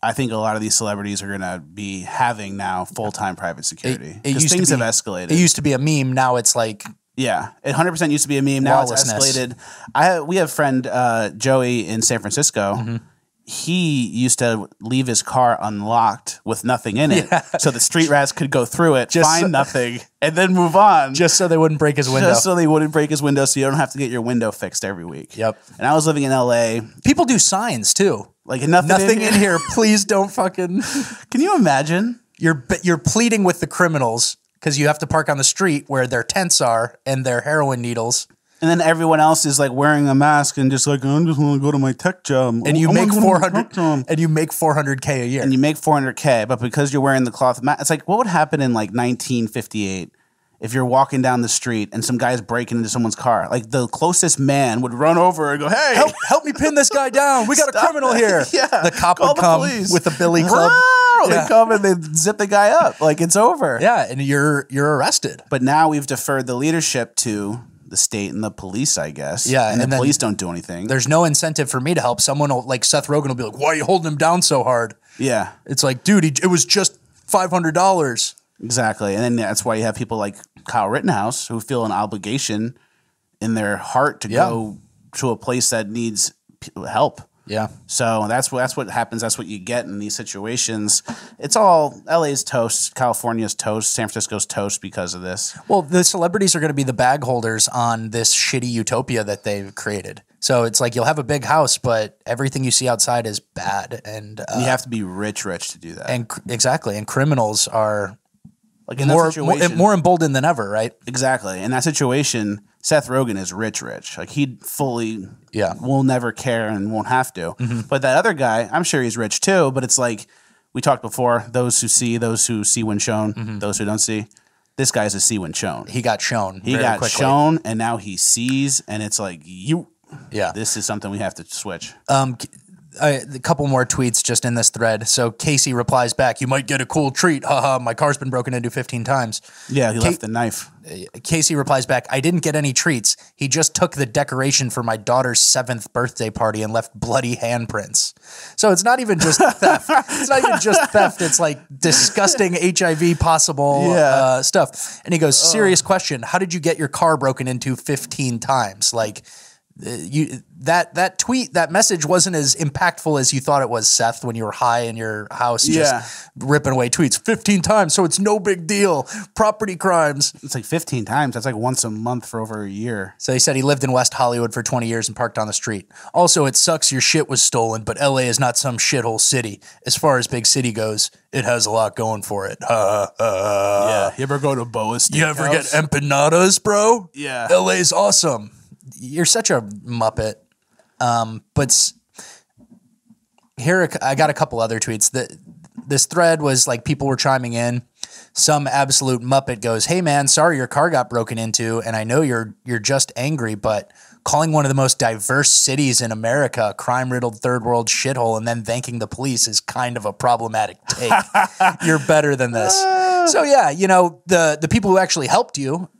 Speaker 1: I think a lot of these celebrities are going to be having now full-time private security because things have escalated.
Speaker 2: It used to be a meme. Now it's like,
Speaker 1: yeah, it 100% used to be a meme. Now it's escalated. We have friend Joey in San Francisco. He used to leave his car unlocked with nothing in it. So the street rats could go through it, find nothing, and then move on.
Speaker 2: Just so they wouldn't break his window.
Speaker 1: Just so they wouldn't break his window so you don't have to get your window fixed every week.
Speaker 2: Yep.
Speaker 1: And I was living in LA.
Speaker 2: People do signs too.
Speaker 1: Like nothing
Speaker 2: in here. Please don't fucking.
Speaker 1: Can you imagine?
Speaker 2: You're pleading with the criminals because you have to park on the street where their tents are and their heroin needles.
Speaker 1: And then everyone else is like wearing a mask and just like, I just want to go to my tech job.
Speaker 2: And you make 400, and you make $400K a year.
Speaker 1: And you make $400K, but because you're wearing the cloth mask, it's like, what would happen in like 1958 if you're walking down the street and some guy's breaking into someone's car? Like the closest man would run over and go, hey,
Speaker 2: help me pin this guy down. We got a criminal here. The cop would come with a billy club.
Speaker 1: They come and they zip the guy up. Like it's over.
Speaker 2: Yeah, and you're arrested.
Speaker 1: But now we've deferred the leadership to the state and the police, I guess.
Speaker 2: Yeah,
Speaker 1: and the police don't do anything.
Speaker 2: There's no incentive for me to help. Someone like Seth Rogan will be like, why are you holding him down so hard?
Speaker 1: Yeah.
Speaker 2: It's like, dude, it was just $500.
Speaker 1: Exactly. And then that's why you have people like Kyle Rittenhouse who feel an obligation in their heart to go to a place that needs help.
Speaker 2: Yeah.
Speaker 1: So that's what happens. That's what you get in these situations. It's all LA's toast, California's toast, San Francisco's toast because of this.
Speaker 2: Well, the celebrities are going to be the bag holders on this shitty utopia that they've created. So it's like you'll have a big house, but everything you see outside is bad, and
Speaker 1: you have to be rich to do that.
Speaker 2: And exactly, and criminals are
Speaker 1: like in that situation,
Speaker 2: more emboldened than ever, right?
Speaker 1: Exactly. In that situation, Seth Rogan is rich. Like he fully will never care and won't have to. But that other guy, I'm sure he's rich too, but it's like we talked before, those who see when shown, those who don't see. This guy's a see when shown.
Speaker 2: He got shown.
Speaker 1: He got shown and now he sees, and it's like this is something we have to switch.
Speaker 2: A couple more tweets just in this thread. So Casey replies back, you might get a cool treat. Haha, my car's been broken into 15 times.
Speaker 1: Yeah, he left the knife.
Speaker 2: Casey replies back, I didn't get any treats. He just took the decoration for my daughter's 7th birthday party and left bloody handprints. So it's not even just theft. It's not even just theft. It's like disgusting HIV possible stuff. And he goes, serious question. How did you get your car broken into 15 times? Like, that tweet, that message wasn't as impactful as you thought it was, Seth, when you were high in your house just ripping away tweets 15 times, so it's no big deal. Property crimes.
Speaker 1: It's like 15 times. That's like once a month for over a year.
Speaker 2: So he said he lived in West Hollywood for 20 years and parked on the street. Also, it sucks your shit was stolen, but LA is not some shithole city. As far as big city goes, it has a lot going for it.
Speaker 1: Yeah. You ever go to Boa's Steakhouse?
Speaker 2: You ever get empanadas, bro?
Speaker 1: Yeah.
Speaker 2: LA's awesome. You're such a muppet. But here, I got a couple other tweets. This thread was like people were chiming in. Some absolute muppet goes, hey man, sorry your car got broken into, and I know you're just angry, but calling one of the most diverse cities in America a crime-riddled third world shithole and then thanking the police is kind of a problematic take. You're better than this. So yeah, you know, the people who actually helped you,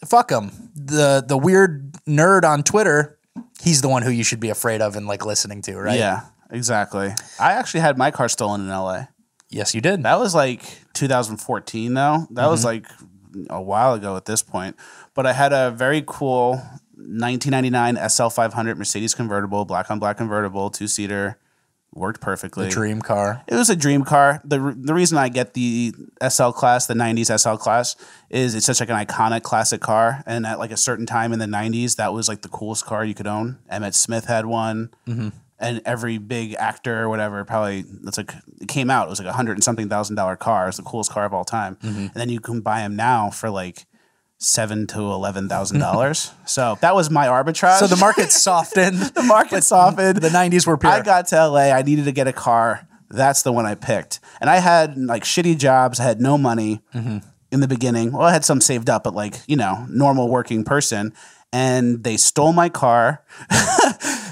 Speaker 2: fuck them. The weird nerd on Twitter, he's the one who you should be afraid of and like listening to, right?
Speaker 1: Yeah, exactly. I actually had my car stolen in LA.
Speaker 2: Yes, you did.
Speaker 1: That was like 2014 though. That was like a while ago at this point. But I had a very cool 1999 SL500 Mercedes convertible, black on black convertible, 2-seater. Worked perfectly.
Speaker 2: The dream car.
Speaker 1: It was a dream car. The reason I get the SL class, the 90s SL class, is it's such like an iconic classic car. And at like a certain time in the 90s, that was like the coolest car you could own. Emmett Smith had one. And every big actor or whatever, probably, that's like, it came out. It was like $100 and something thousand car. It's the coolest car of all time. And then you can buy them now for like $7,000 to $11,000. So that was my arbitrage.
Speaker 2: So the market softened.
Speaker 1: The market softened.
Speaker 2: The 90s were pure.
Speaker 1: I got to LA. I needed to get a car. That's the one I picked. And I had like shitty jobs. I had no money in the beginning. Well, I had some saved up, but like, you know, normal working person. And they stole my car.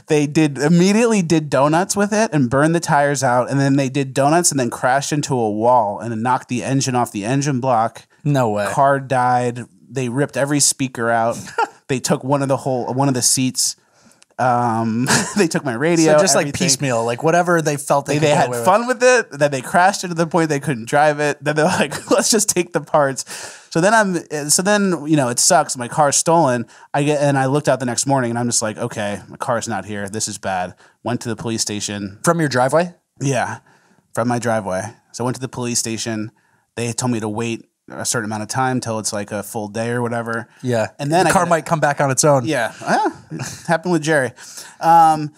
Speaker 1: They immediately did donuts with it and burned the tires out. And then they did donuts and then crashed into a wall and then knocked the engine off the engine block
Speaker 2: No way.
Speaker 1: Car died. They ripped every speaker out. They took one of the seats. They took my radio.
Speaker 2: So just everything. Like piecemeal, like whatever they felt they
Speaker 1: had fun with it. Then they crashed it to the point they couldn't drive it. Then they're like, let's just take the parts. So then it sucks. My car's stolen. I looked out the next morning and I'm just like, okay, my car's not here. This is bad. Went to the police station.
Speaker 2: From your driveway?
Speaker 1: Yeah, from my driveway. So I went to the police station. They told me to wait a certain amount of time till it's like a full day or whatever.
Speaker 2: Yeah.
Speaker 1: And then
Speaker 2: the car might come back on its own.
Speaker 1: Yeah. It happened with Jerry. And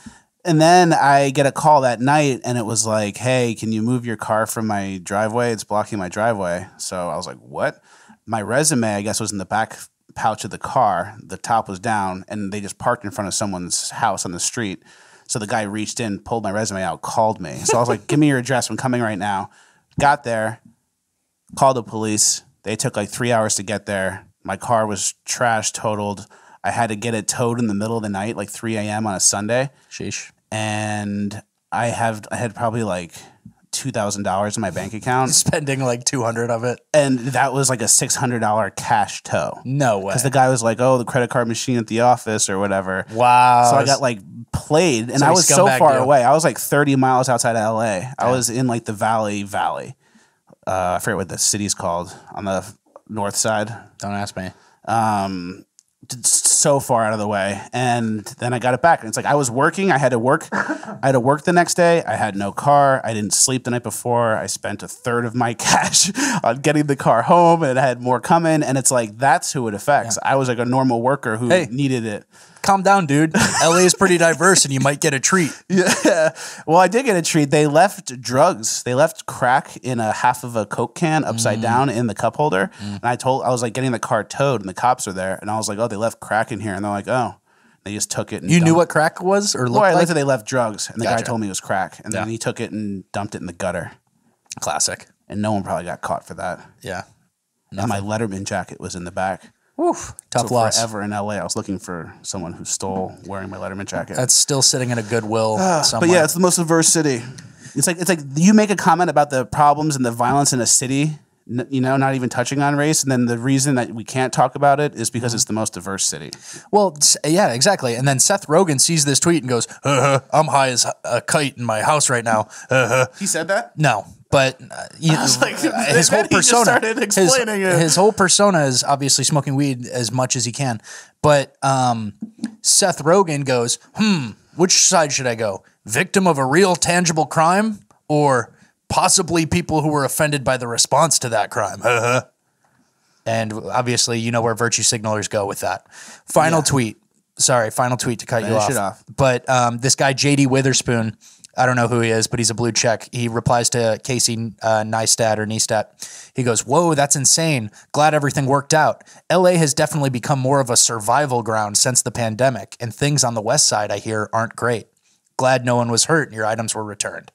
Speaker 1: then I get a call that night and it was like, hey, can you move your car from my driveway? It's blocking my driveway. So I was like, what? My resume, I guess, was in the back pouch of the car. The top was down and they just parked in front of someone's house on the street. So the guy reached in, pulled my resume out, called me. So I was like, give me your address. I'm coming right now. Got there. Called the police. They took like 3 hours to get there. My car was trashed, totaled. I had to get it towed in the middle of the night, like 3 a.m. on a Sunday.
Speaker 2: Sheesh.
Speaker 1: And I had probably like $2,000 in my bank account.
Speaker 2: Spending like 200 of it.
Speaker 1: And that was like a $600 cash tow.
Speaker 2: No way.
Speaker 1: Because the guy was like, oh, the credit card machine at the office or whatever.
Speaker 2: Wow.
Speaker 1: So I got like played. And I was so far away. I was like 30 miles outside of LA. Yeah. I was in like the Valley. I forget what the city's called on the north side.
Speaker 2: Don't ask me.
Speaker 1: So far out of the way. And then I got it back. And it's like I was working. I had to work. I had to work the next day. I had no car. I didn't sleep the night before. I spent a third of my cash on getting the car home and I had more coming. And it's like, that's who it affects. Yeah. I was like a normal worker who needed it.
Speaker 2: Calm down, dude. LA is pretty diverse and you might get a treat.
Speaker 1: Yeah. Well, I did get a treat. They left drugs. They left crack in a half of a Coke can upside down in the cup holder. And I was like getting the car towed and the cops are there. And I was like, oh, they left crack in here. And they're like, oh. They just took it. And
Speaker 2: you knew what crack was or looked like?
Speaker 1: I looked at they left drugs. And the guy told me it was crack. And then he took it and dumped it in the gutter.
Speaker 2: Classic.
Speaker 1: And no one probably got caught for that.
Speaker 2: Yeah.
Speaker 1: And my Letterman jacket was in the back.
Speaker 2: Oof, tough loss.
Speaker 1: Forever in LA, I was looking for someone who stole wearing my Letterman jacket.
Speaker 2: That's still sitting in a Goodwill somewhere.
Speaker 1: But yeah, it's the most diverse city. It's like you make a comment about the problems and the violence in a city, not even touching on race, and then the reason that we can't talk about it is because it's the most diverse city.
Speaker 2: Well, yeah, exactly. And then Seth Rogan sees this tweet and goes, I'm high as a kite in my house right now.
Speaker 1: He said that?
Speaker 2: No. But his whole persona, his whole persona is obviously smoking weed as much as he can. But Seth Rogan goes, which side should I go? Victim of a real tangible crime or possibly people who were offended by the response to that crime? And obviously, you know where virtue signalers go with that. Final tweet. Sorry, final tweet to cut you off. But this guy, JD Witherspoon, I don't know who he is, but he's a blue check. He replies to Casey Neistat. He goes, whoa, that's insane. Glad everything worked out. LA has definitely become more of a survival ground since the pandemic, and things on the west side, I hear, aren't great. Glad no one was hurt and your items were returned.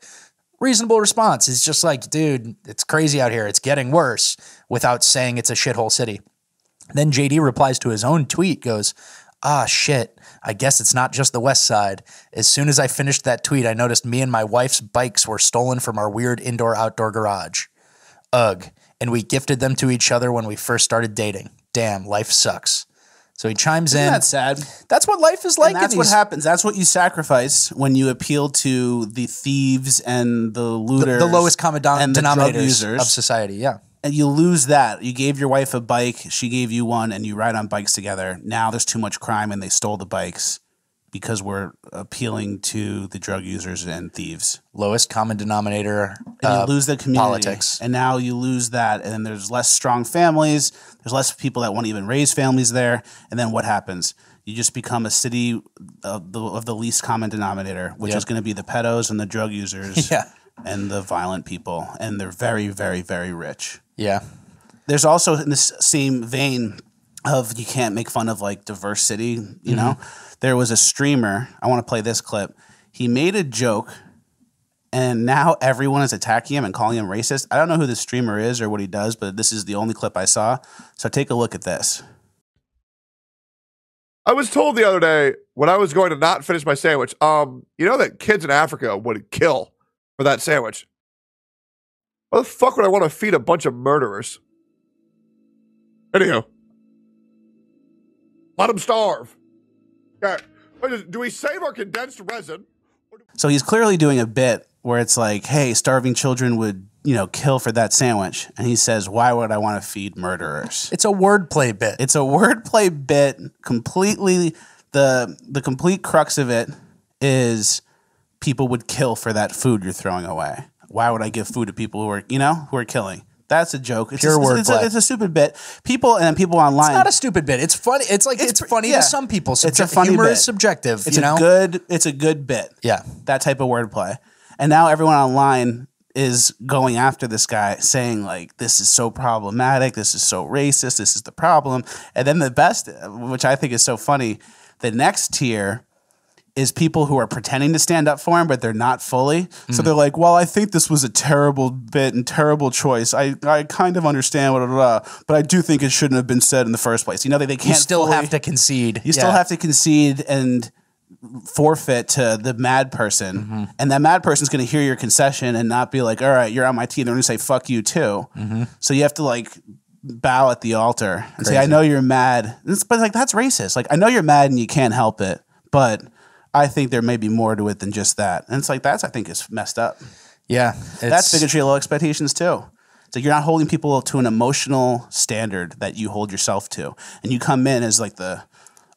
Speaker 2: Reasonable response. It's just like, dude, it's crazy out here. It's getting worse, without saying it's a shithole city. Then JD replies to his own tweet, goes, shit, I guess it's not just the west side. As soon as I finished that tweet, I noticed me and my wife's bikes were stolen from our weird indoor-outdoor garage. Ugh. And we gifted them to each other when we first started dating. Damn, life sucks. So he chimes in.
Speaker 1: That's sad.
Speaker 2: That's what life is like.
Speaker 1: And that's what happens. That's what you sacrifice when you appeal to the thieves and the looters.
Speaker 2: The lowest common denominators of society, yeah.
Speaker 1: And you lose that. You gave your wife a bike, she gave you one, and you ride on bikes together. Now there's too much crime and they stole the bikes because we're appealing to the drug users and thieves.
Speaker 2: Lowest common denominator.
Speaker 1: And you lose the community.
Speaker 2: Politics.
Speaker 1: And now you lose that. And then there's less strong families. There's less people that want to even raise families there. And then what happens? You just become a city of the least common denominator, which is going to be the pedos and the drug users and the violent people. And they're very, very, very rich.
Speaker 2: Yeah.
Speaker 1: There's also in this same vein of you can't make fun of like diversity, you know? There was a streamer, I want to play this clip. He made a joke and now everyone is attacking him and calling him racist. I don't know who this streamer is or what he does, but this is the only clip I saw. So take a look at this.
Speaker 4: I was told the other day when I was going to not finish my sandwich, you know that kids in Africa would kill for that sandwich. Why the fuck would I want to feed a bunch of murderers? Anyhow, let them starve. Okay. Do we save our condensed resin?
Speaker 1: So he's clearly doing a bit where it's like, hey, starving children would, kill for that sandwich. And he says, why would I want to feed murderers?
Speaker 2: It's a wordplay bit.
Speaker 1: It's a wordplay bit. Completely, the complete crux of it is people would kill for that food you're throwing away. Why would I give food to people who are killing? That's a joke. It's
Speaker 2: Pure wordplay.
Speaker 1: It's a stupid bit. People online.
Speaker 2: It's not a stupid bit. It's funny. It's funny to some people.
Speaker 1: It's a funny
Speaker 2: humor
Speaker 1: bit.
Speaker 2: Is subjective.
Speaker 1: It's a good bit.
Speaker 2: Yeah,
Speaker 1: that type of wordplay. And now everyone online is going after this guy, saying like, "This is so problematic. This is so racist. This is the problem." And then the best, which I think is so funny, the next tier is people who are pretending to stand up for him, but they're not fully. So they're like, well, I think this was a terrible bit and terrible choice. I kind of understand, but I do think it shouldn't have been said in the first place. They can't.
Speaker 2: You still have to concede.
Speaker 1: You still have to concede and forfeit to the mad person. And that mad person's going to hear your concession and not be like, all right, you're on my team. They're going to say, fuck you too. So you have to bow at the altar and say, I know you're mad. But that's racist. I know you're mad and you can't help it, but I think there may be more to it than just that. And it's I think is messed up.
Speaker 2: Yeah.
Speaker 1: That's bigotry of low expectations too. It's you're not holding people to an emotional standard that you hold yourself to. And you come in as the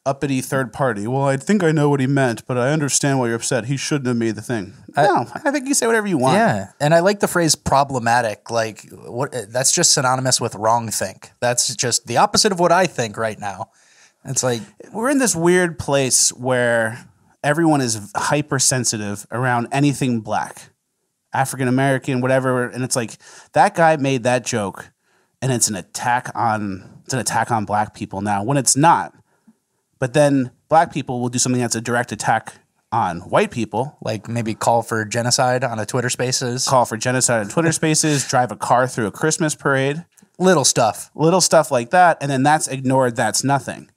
Speaker 1: uppity third party. Well, I think I know what he meant, but I understand why you're upset. He shouldn't have made the thing. No, I think you say whatever you want.
Speaker 2: Yeah. And I like the phrase problematic. That's just synonymous with wrong think. That's just the opposite of what I think right now. It's
Speaker 1: we're in this weird place where everyone is hypersensitive around anything black, African American, whatever, and it's that guy made that joke, and it's an attack on black people now when it's not. But then black people will do something that's a direct attack on white people,
Speaker 2: maybe call for genocide on a Twitter Spaces,
Speaker 1: drive a car through a Christmas parade,
Speaker 2: little stuff
Speaker 1: like that, and then that's ignored. That's nothing.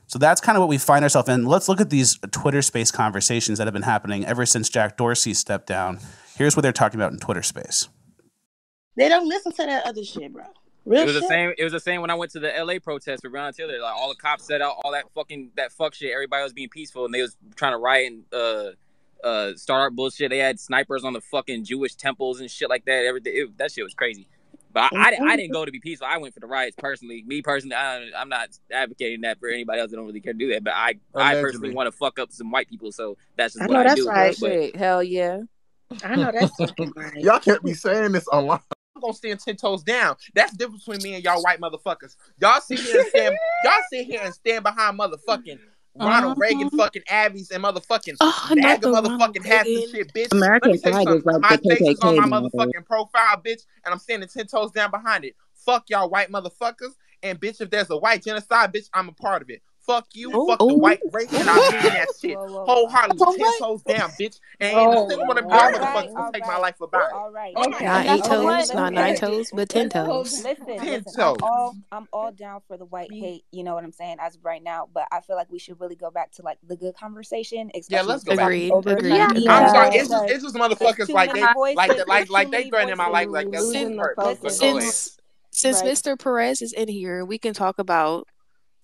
Speaker 1: So that's kind of what we find ourselves in. Let's look at these Twitter Space conversations that have been happening ever since Jack Dorsey stepped down. Here's what they're talking about in Twitter Space.
Speaker 5: They don't listen to that other shit, bro. Real shit.
Speaker 6: It was the same when I went to the LA protest with Breonna Taylor. All the cops set out all that fuck shit. Everybody was being peaceful and they was trying to riot and start bullshit. They had snipers on the fucking Jewish temples and shit like that. Everything. That shit was crazy. But I didn't go to be peaceful. I went for the riots personally. Me personally, I'm not advocating that for anybody else that don't really care to do that. But I personally want to fuck up some white people, so that's just what I do.
Speaker 5: Right.
Speaker 7: Shit. Hell yeah.
Speaker 5: I know that's right.
Speaker 8: Y'all can't be saying this online. I'm gonna stand 10 toes down. That's the difference between me and y'all white motherfuckers. Y'all sit here and stand behind motherfucking Ronald Reagan, fucking Abbeys, and motherfucking MAGA motherfucking hats and shit, bitch.
Speaker 5: American flag is like
Speaker 8: my
Speaker 5: the
Speaker 8: face is on my
Speaker 5: KKK
Speaker 8: motherfucking profile, bitch, and I'm standing 10 toes down behind it. Fuck y'all white motherfuckers, and bitch, if there's a white genocide, bitch, I'm a part of it. Fuck you, fuck the white race, and I'm doing that shit wholeheartedly, 10 toes down, bitch. And ain't a single one of y'all motherfuckers will take my life about it.
Speaker 7: All right.
Speaker 9: Not 8 toes, not 9 toes, but 10 toes.
Speaker 7: Listen, I'm all down for the white hate, you know what I'm saying, as of right now, but I feel like we should really go back to the good conversation.
Speaker 8: Yeah, let's go back.
Speaker 9: Agreed.
Speaker 7: Yeah.
Speaker 8: I'm sorry, it's just motherfuckers they threatening my life like that.
Speaker 9: Since Mr. Perez is in here, we can talk about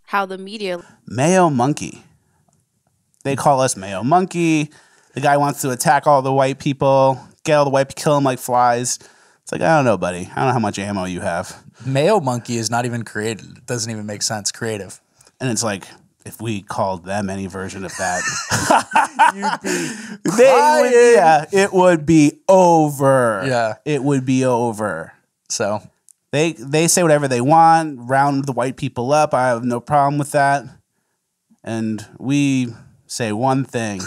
Speaker 9: how the media
Speaker 1: Mayo Monkey. They call us Mayo Monkey. The guy wants to attack all the white people, get all the white people, kill them like flies. It's I don't know, buddy. I don't know how much ammo you have.
Speaker 2: Mayo Monkey is not even creative. It doesn't even make sense. Creative.
Speaker 1: And it's if we called them any version of that, it would be over.
Speaker 2: Yeah.
Speaker 1: It would be over.
Speaker 2: So
Speaker 1: They say whatever they want, round the white people up. I have no problem with that. And we say one thing,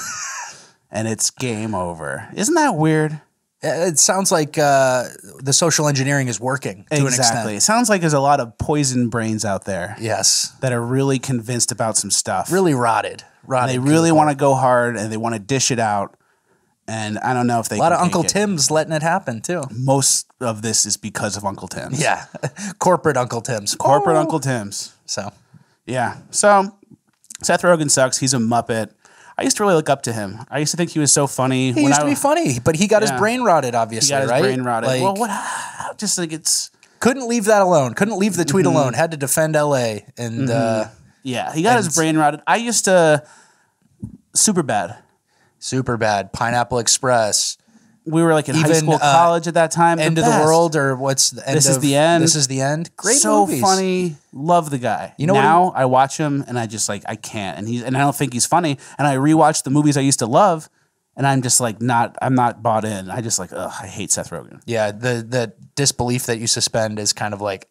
Speaker 1: and it's game over. Isn't that weird?
Speaker 2: It sounds like the social engineering is working to an extent.
Speaker 1: It sounds like there's a lot of poison brains out there.
Speaker 2: Yes.
Speaker 1: That are really convinced about some stuff.
Speaker 2: Really rotted.
Speaker 1: And they really want to go hard, and they want to dish it out. And I don't know if they.
Speaker 2: A lot of Uncle Tim's letting it happen too.
Speaker 1: Most of this is because of Uncle Tim's.
Speaker 2: Yeah, corporate Uncle Tim's.
Speaker 1: Uncle Tim's.
Speaker 2: So,
Speaker 1: yeah. So Seth Rogan sucks. He's a Muppet. I used to really look up to him. I used to think he was so funny.
Speaker 2: He used to be funny, but he got his brain rotted. Obviously,
Speaker 1: he got his
Speaker 2: right?
Speaker 1: brain rotted. Well, what? Just it's
Speaker 2: Couldn't leave that alone. Couldn't leave the tweet alone. Had to defend LA. And
Speaker 1: yeah, he got his brain rotted. I used to super bad.
Speaker 2: Pineapple Express.
Speaker 1: We were like in high school, college at that time.
Speaker 2: End of the World, or what's the end?
Speaker 1: This is the end.
Speaker 2: This is the end. Great
Speaker 1: so
Speaker 2: movies.
Speaker 1: Funny. Love the guy. You know, now I watch him and I just like I can't. And I don't think he's funny. And I rewatch the movies I used to love. And I'm just like I'm not bought in. I just like, ugh, I hate Seth Rogen.
Speaker 2: Yeah, the disbelief that you suspend is kind of like,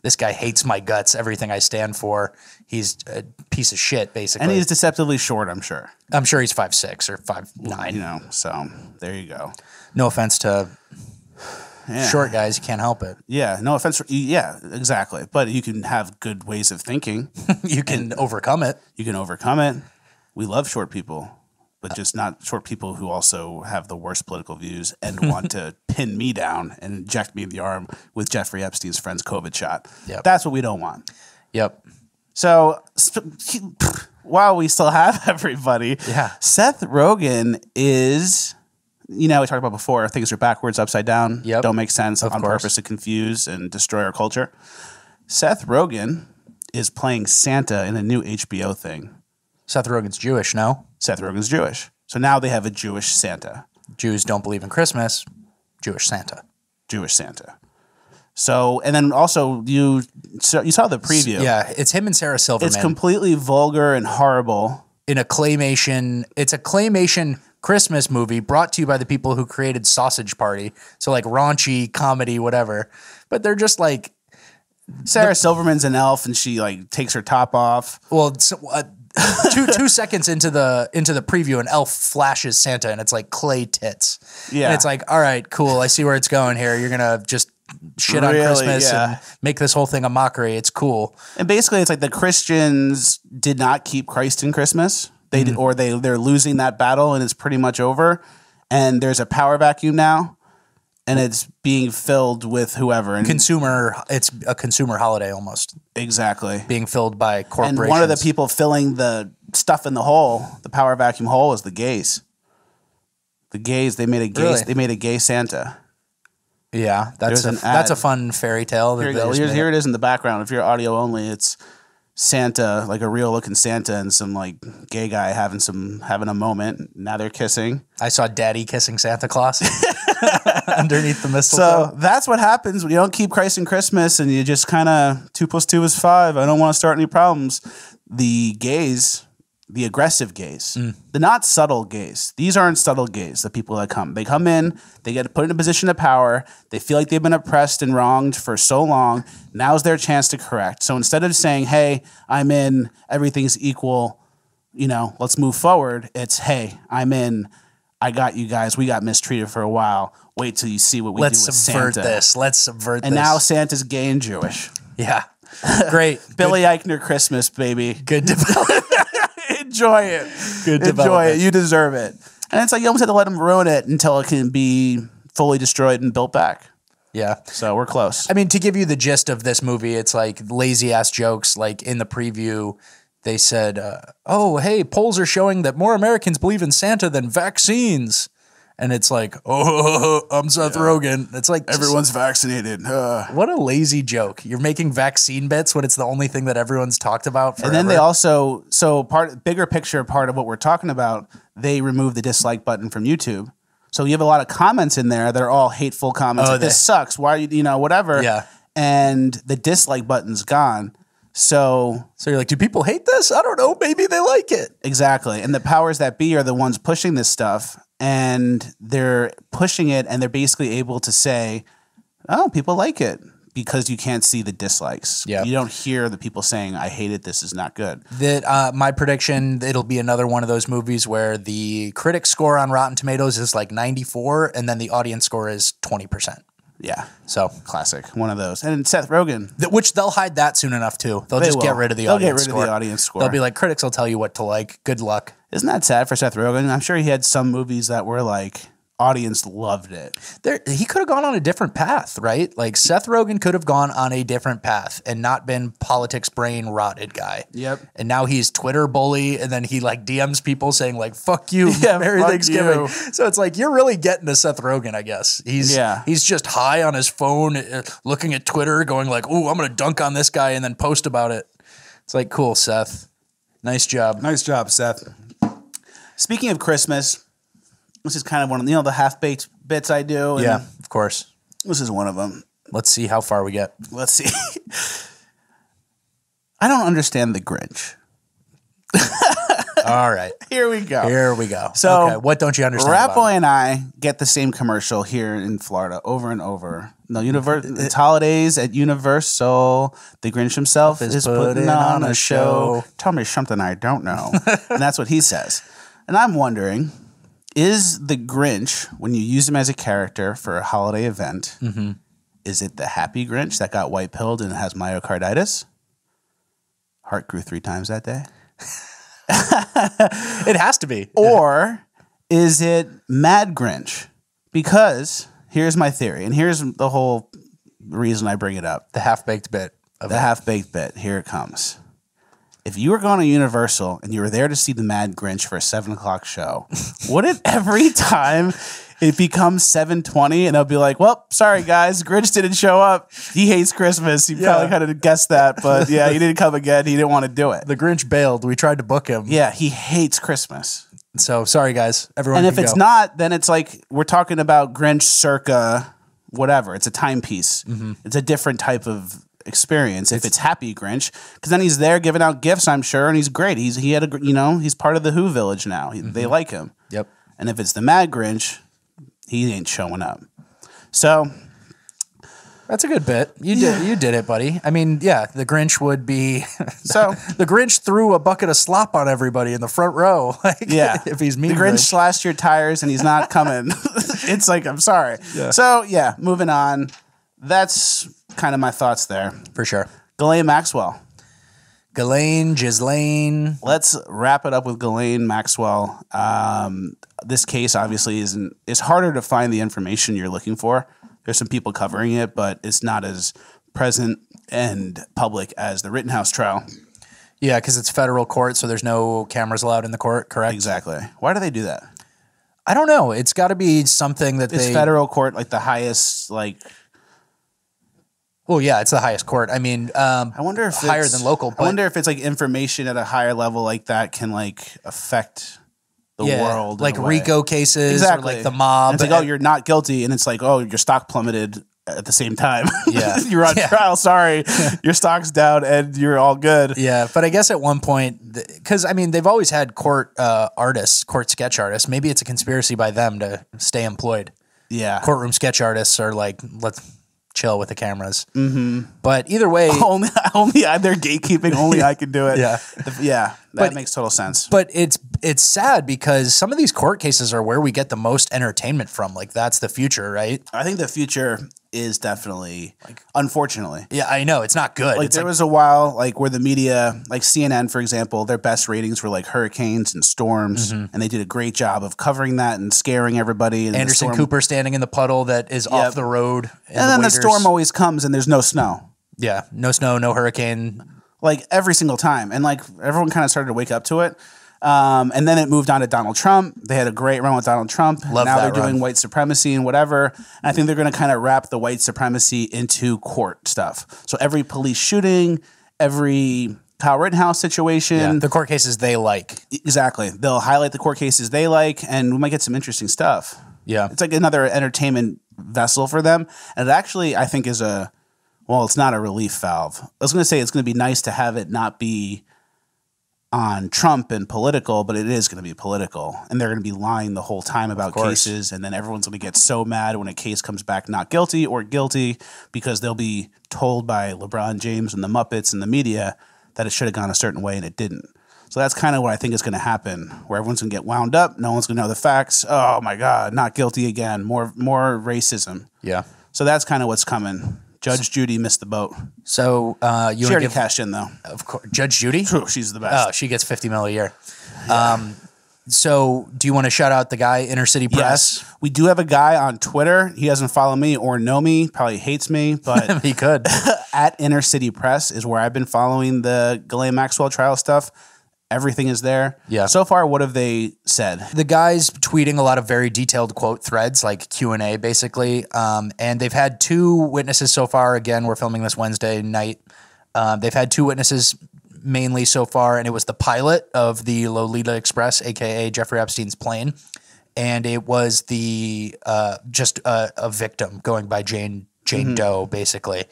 Speaker 2: this guy hates my guts, everything I stand for. He's a piece of shit, basically.
Speaker 1: And he's deceptively short, I'm sure.
Speaker 2: I'm sure he's 5'6" or 5'9".
Speaker 1: You know, so there you go.
Speaker 2: No offense to short guys, you can't help it.
Speaker 1: Yeah, no offense. Yeah, exactly. But you can have good ways of thinking.
Speaker 2: You can overcome it.
Speaker 1: You can overcome it. We love short people. But just not short people who also have the worst political views and want to pin me down and inject me in the arm with Jeffrey Epstein's friend's COVID shot. Yep. That's what we don't want.
Speaker 2: Yep.
Speaker 1: So while we still have everybody, Seth Rogen is, you know, we talked about before, things are backwards, upside down, don't make sense on purpose to confuse and destroy our culture. Seth Rogen is playing Santa in a new HBO thing.
Speaker 2: Seth Rogen's Jewish, no?
Speaker 1: Seth Rogen's Jewish. So now they have a Jewish Santa.
Speaker 2: Jews don't believe in Christmas. Jewish Santa.
Speaker 1: Jewish Santa. So, and then also you saw the preview.
Speaker 2: Yeah, it's him and Sarah Silverman.
Speaker 1: It's completely vulgar and horrible.
Speaker 2: In a claymation, it's a claymation Christmas movie brought to you by the people who created Sausage Party. So like raunchy comedy, whatever. But they're just like
Speaker 1: Sarah Silverman's an elf and she like takes her top off.
Speaker 2: Well, two seconds into the preview, an elf flashes Santa, and it's like clay tits. Yeah, and it's like, all right, cool. I see where it's going here. You're gonna just shit on Christmas and make this whole thing a mockery. It's cool.
Speaker 1: And basically, it's like the Christians did not keep Christ in Christmas. They did, or they're losing that battle, and it's pretty much over. And there's a power vacuum now. And it's being filled with whoever. And
Speaker 2: it's a consumer holiday almost.
Speaker 1: Exactly.
Speaker 2: Being filled by corporations.
Speaker 1: And one of the people filling the stuff in the hole, the power vacuum hole, is the gays. The gays, they made a gay Santa.
Speaker 2: Yeah, that's a fun fairy tale.
Speaker 1: Here it is in the background. If you're audio only, it's Santa, like a real looking Santa, and some like gay guy having a moment. Now they're kissing.
Speaker 2: I saw Daddy kissing Santa Claus underneath the mistletoe.
Speaker 1: So that's what happens when you don't keep Christ in Christmas and you just kind of 2 + 2 is 5. I don't want to start any problems. The gays, the aggressive gays, the not subtle gays. These aren't subtle gays, the people that come. They come in, they get put in a position of power. They feel like they've been oppressed and wronged for so long. Now's their chance to correct. So instead of saying, hey, I'm in, everything's equal, you know, let's move forward. It's, hey, I'm in, I got you guys. We got mistreated for a while. Wait till you see what we do with Santa.
Speaker 2: Let's subvert this.
Speaker 1: And now Santa's gay and Jewish.
Speaker 2: Yeah. Great.
Speaker 1: Billy Eichner Christmas, baby.
Speaker 2: Good development.
Speaker 1: Enjoy it.
Speaker 2: Good development.
Speaker 1: Enjoy it. You deserve it. And it's like you almost have to let them ruin it until it can be fully destroyed and built back.
Speaker 2: Yeah.
Speaker 1: So we're close.
Speaker 2: I mean, to give you the gist of this movie, it's like lazy ass jokes. Like in the preview, they said, oh, hey, polls are showing that more Americans believe in Santa than vaccines. And it's like, oh, I'm Seth Rogen. It's like
Speaker 1: everyone's vaccinated.
Speaker 2: What a lazy joke. You're making vaccine bets when it's the only thing that everyone's talked about forever.
Speaker 1: And then they also, bigger picture part of what we're talking about, they removed the dislike button from YouTube. So you have a lot of comments in there that are all hateful comments. Like, this sucks. Why are you know, whatever.
Speaker 2: Yeah.
Speaker 1: And the dislike button's gone. So
Speaker 2: you're like, do people hate this? I don't know. Maybe they like it.
Speaker 1: Exactly. And the powers that be are the ones pushing this stuff. And they're pushing it, and they're basically able to say, oh, people like it, because you can't see the dislikes.
Speaker 2: Yeah.
Speaker 1: You don't hear the people saying, I hate it, this is not good.
Speaker 2: My prediction, it'll be another one of those movies where the critic score on Rotten Tomatoes is like 94, and then the audience score is 20%.
Speaker 1: Yeah.
Speaker 2: So
Speaker 1: classic. One of those. And Seth Rogen.
Speaker 2: Which they'll hide that soon enough, too. They'll just get rid of the audience score.
Speaker 1: They'll get rid of the audience score.
Speaker 2: They'll be like, critics will tell you what to like. Good luck.
Speaker 1: Isn't that sad for Seth Rogen? I'm sure he had some movies that were like audience loved it.
Speaker 2: He could have gone on a different path, right? Like Seth Rogan could have gone on a different path and not been politics brain rotted guy.
Speaker 1: Yep.
Speaker 2: And now he's Twitter bully, and then he like DMs people saying like "fuck you, Merry Thanksgiving." So it's like you're really getting to Seth Rogan, I guess. He's just high on his phone, looking at Twitter, going like, "Ooh, I'm gonna dunk on this guy," and then post about it. It's like, cool, Seth. Nice job.
Speaker 1: Nice job, Seth. Speaking of Christmas. This is kind of one of the half-baked bits I do. And
Speaker 2: yeah, of course.
Speaker 1: This is one of them.
Speaker 2: Let's see how far we get.
Speaker 1: Let's see. I don't understand the Grinch.
Speaker 2: All right.
Speaker 1: Here we go.
Speaker 2: Here we go.
Speaker 1: So,
Speaker 2: okay, what don't you understand
Speaker 1: Rat Boy and I get the same commercial here in Florida over and over. No, it's holidays at Universal. The Grinch himself is putting on a show. Tell me something I don't know. And that's what he says. And I'm wondering... Is the Grinch, when you use him as a character for a holiday event, is it the happy Grinch that got white-pilled and has myocarditis? Heart grew 3 times that day?
Speaker 2: It has to be.
Speaker 1: Or is it Mad Grinch? Because here's my theory, and here's the whole reason I bring it up.
Speaker 2: The half-baked bit.
Speaker 1: Half-baked bit. Here it comes. If you were going to Universal and you were there to see the Mad Grinch for a 7 o'clock show, wouldn't every time it becomes 7:20 and they'll be like, well, sorry, guys, Grinch didn't show up. He hates Christmas. You probably kind of guessed that, but yeah, he didn't come again. He didn't want to do it.
Speaker 2: The Grinch bailed. We tried to book him.
Speaker 1: Yeah, he hates Christmas.
Speaker 2: So sorry, guys. Everyone.
Speaker 1: And if it's not, then it's like we're talking about Grinch circa whatever. It's a timepiece. It's a different type of experience if it's happy Grinch, because then he's there giving out gifts, I'm sure, and he's great. He's part of the Who village now. They like him.
Speaker 2: Yep.
Speaker 1: And if it's the Mad Grinch, he ain't showing up. So
Speaker 2: that's a good bit. You did it, buddy. I mean, yeah, the Grinch would be
Speaker 1: so
Speaker 2: the Grinch threw a bucket of slop on everybody in the front row. If he's mean,
Speaker 1: the Grinch slashed your tires and he's not coming. It's like, I'm sorry.
Speaker 2: Yeah.
Speaker 1: So yeah, moving on. That's kind of my thoughts there.
Speaker 2: For sure.
Speaker 1: Ghislaine Maxwell.
Speaker 2: Ghislaine.
Speaker 1: Let's wrap it up with Ghislaine Maxwell. This case obviously is harder to find the information you're looking for. There's some people covering it, but it's not as present and public as the Rittenhouse trial.
Speaker 2: Yeah, because it's federal court, so there's no cameras allowed in the court, correct?
Speaker 1: Exactly. Why do they do that?
Speaker 2: I don't know. It's got to be something that
Speaker 1: it's federal court, like the highest, like...
Speaker 2: Well, yeah, it's the highest court. I mean,
Speaker 1: I wonder if
Speaker 2: higher than local. But
Speaker 1: I wonder if it's like information at a higher level like that can like affect the world,
Speaker 2: like RICO cases, or like the mob.
Speaker 1: And it's like, oh, you're not guilty, and it's like, oh, your stock plummeted at the same time.
Speaker 2: Yeah,
Speaker 1: you're on trial. Sorry, your stock's down, and you're all good.
Speaker 2: Yeah, but I guess at one point, because I mean, they've always had court sketch artists. Maybe it's a conspiracy by them to stay employed.
Speaker 1: Yeah,
Speaker 2: courtroom sketch artists are like, let's chill with the cameras. But either way,
Speaker 1: only they're gatekeeping. Only I can do it.
Speaker 2: Yeah,
Speaker 1: that makes total sense.
Speaker 2: But it's sad because some of these court cases are where we get the most entertainment from. Like that's the future, right?
Speaker 1: I think the future is definitely, unfortunately.
Speaker 2: Yeah, I know. It's not good.
Speaker 1: Like there was a while like where the media, like CNN, for example, their best ratings were like hurricanes and storms, and they did a great job of covering that and scaring everybody. And
Speaker 2: Anderson Cooper standing in the puddle that is off the road.
Speaker 1: And then the storm always comes and there's no snow.
Speaker 2: Yeah, no snow, no hurricane.
Speaker 1: Like every single time. And like everyone kind of started to wake up to it. And then it moved on to Donald Trump. They had a great run with Donald Trump. Now they're doing white supremacy and whatever. And I think they're going to kind of wrap the white supremacy into court stuff. So every police shooting, every Kyle Rittenhouse situation.
Speaker 2: The court cases they like.
Speaker 1: Exactly. They'll highlight the court cases they like, and we might get some interesting stuff.
Speaker 2: Yeah.
Speaker 1: It's like another entertainment vessel for them. And it actually, I think, is it's not a relief valve. I was going to say it's going to be nice to have it not be on Trump and political, but it is going to be political. And they're going to be lying the whole time about cases. And then everyone's going to get so mad when a case comes back not guilty or guilty because they'll be told by LeBron James and the Muppets and the media that it should have gone a certain way and it didn't. So that's kind of what I think is going to happen, where everyone's going to get wound up. No one's going to know the facts. Oh, my God, not guilty again. More racism.
Speaker 2: Yeah.
Speaker 1: So that's kind of what's coming. Judge Judy missed the boat.
Speaker 2: So
Speaker 1: she already cashed in, though.
Speaker 2: Of course, Judge Judy.
Speaker 1: She's the best.
Speaker 2: Oh, she gets $50 million a year.
Speaker 1: Yeah.
Speaker 2: So do you want to shout out the guy, Inner City Press?
Speaker 1: Yes. We do have a guy on Twitter. He doesn't follow me or know me. Probably hates me, but
Speaker 2: he could.
Speaker 1: At Inner City Press is where I've been following the Ghislaine Maxwell trial stuff. Everything is there.
Speaker 2: Yeah.
Speaker 1: So far, what have they said?
Speaker 2: The guy's tweeting a lot of very detailed quote threads, like Q&A basically. And they've had 2 witnesses so far. Again, we're filming this Wednesday night. They've had 2 witnesses mainly so far, and it was the pilot of the Lolita Express, aka Jeffrey Epstein's plane, and it was the just a victim going by Jane Doe, basically.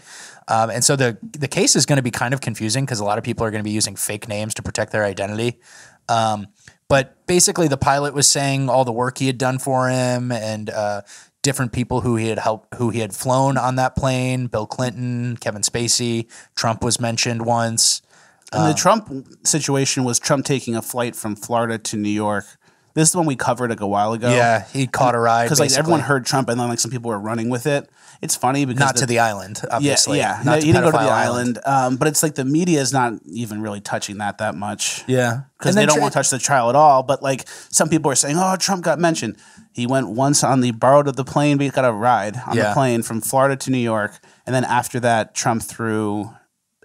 Speaker 2: And so the case is going to be kind of confusing because a lot of people are going to be using fake names to protect their identity. But basically, the pilot was saying all the work he had done for him and different people who he had flown on that plane. Bill Clinton, Kevin Spacey, Trump was mentioned once.
Speaker 1: And the Trump situation was Trump taking a flight from Florida to New York. This is the one we covered like a while ago.
Speaker 2: Yeah, he caught a ride
Speaker 1: because like everyone heard Trump, and then like some people were running with it. It's funny because
Speaker 2: not to the island, obviously.
Speaker 1: Yeah,
Speaker 2: not
Speaker 1: he didn't go to the island. But it's like the media is not even really touching that much.
Speaker 2: Yeah,
Speaker 1: because they don't want to touch the trial at all. But like some people are saying, oh, Trump got mentioned. He went once on the borrowed of the plane, but he got a ride on the plane from Florida to New York, and then after that, Trump threw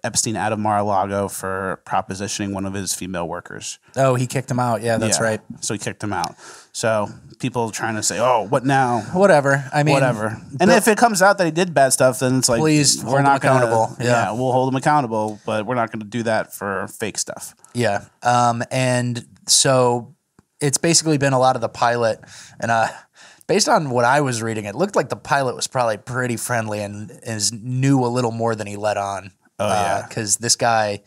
Speaker 1: Epstein out of Mar-a-Lago for propositioning one of his female workers.
Speaker 2: Oh, he kicked him out. Yeah, that's right.
Speaker 1: So he kicked him out. So people trying to say, oh, what now?
Speaker 2: Whatever. I mean,
Speaker 1: whatever. And if it comes out that he did bad stuff, then it's like,
Speaker 2: please, we're not accountable.
Speaker 1: Yeah, we'll hold him accountable, but we're not going to do that for fake stuff.
Speaker 2: Yeah. And so it's basically been a lot of the pilot. And based on what I was reading, it looked like the pilot was probably pretty friendly and knew a little more than he let on.
Speaker 1: Oh, yeah.
Speaker 2: Because this guy,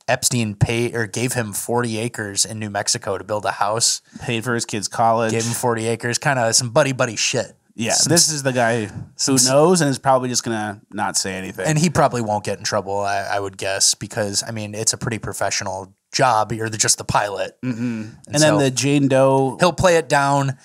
Speaker 2: Epstein, gave him 40 acres in New Mexico to build a house.
Speaker 1: Paid for his kid's college.
Speaker 2: Gave him 40 acres. Kind of some buddy shit.
Speaker 1: Yeah, this is the guy who knows and is probably just going to not say anything.
Speaker 2: And he probably won't get in trouble, I would guess, because, I mean, it's a pretty professional job. You're just the pilot.
Speaker 1: Mm-hmm. And then the Jane Doe.
Speaker 2: He'll play it down.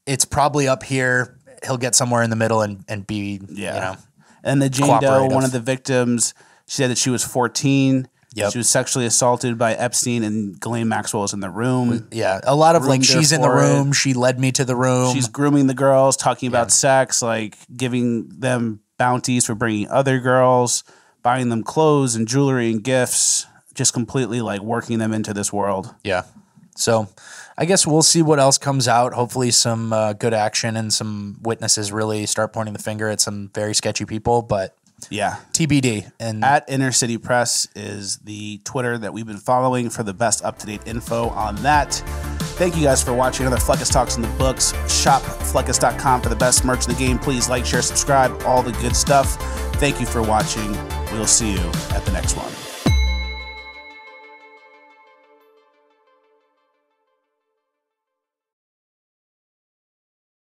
Speaker 2: It's probably up here. He'll get somewhere in the middle and be, you know.
Speaker 1: And the Jane Doe, one of the victims, she said that she was 14.
Speaker 2: Yep.
Speaker 1: She was sexually assaulted by Epstein, and Ghislaine Maxwell was in the room.
Speaker 2: Yeah, a lot of like, she's in the room. She led me to the room.
Speaker 1: She's grooming the girls, talking about sex, like giving them bounties for bringing other girls, buying them clothes and jewelry and gifts, just completely like working them into this world.
Speaker 2: Yeah. So I guess we'll see what else comes out. Hopefully some good action and some witnesses really start pointing the finger at some very sketchy people, but
Speaker 1: yeah,
Speaker 2: TBD. And
Speaker 1: at Inner City Press is the Twitter that we've been following for the best up-to-date info on that. Thank you guys for watching another Fleccas Talks in the books. Shop Fleccas.com for the best merch in the game. Please like, share, subscribe, all the good stuff. Thank you for watching. We'll see you at the next one.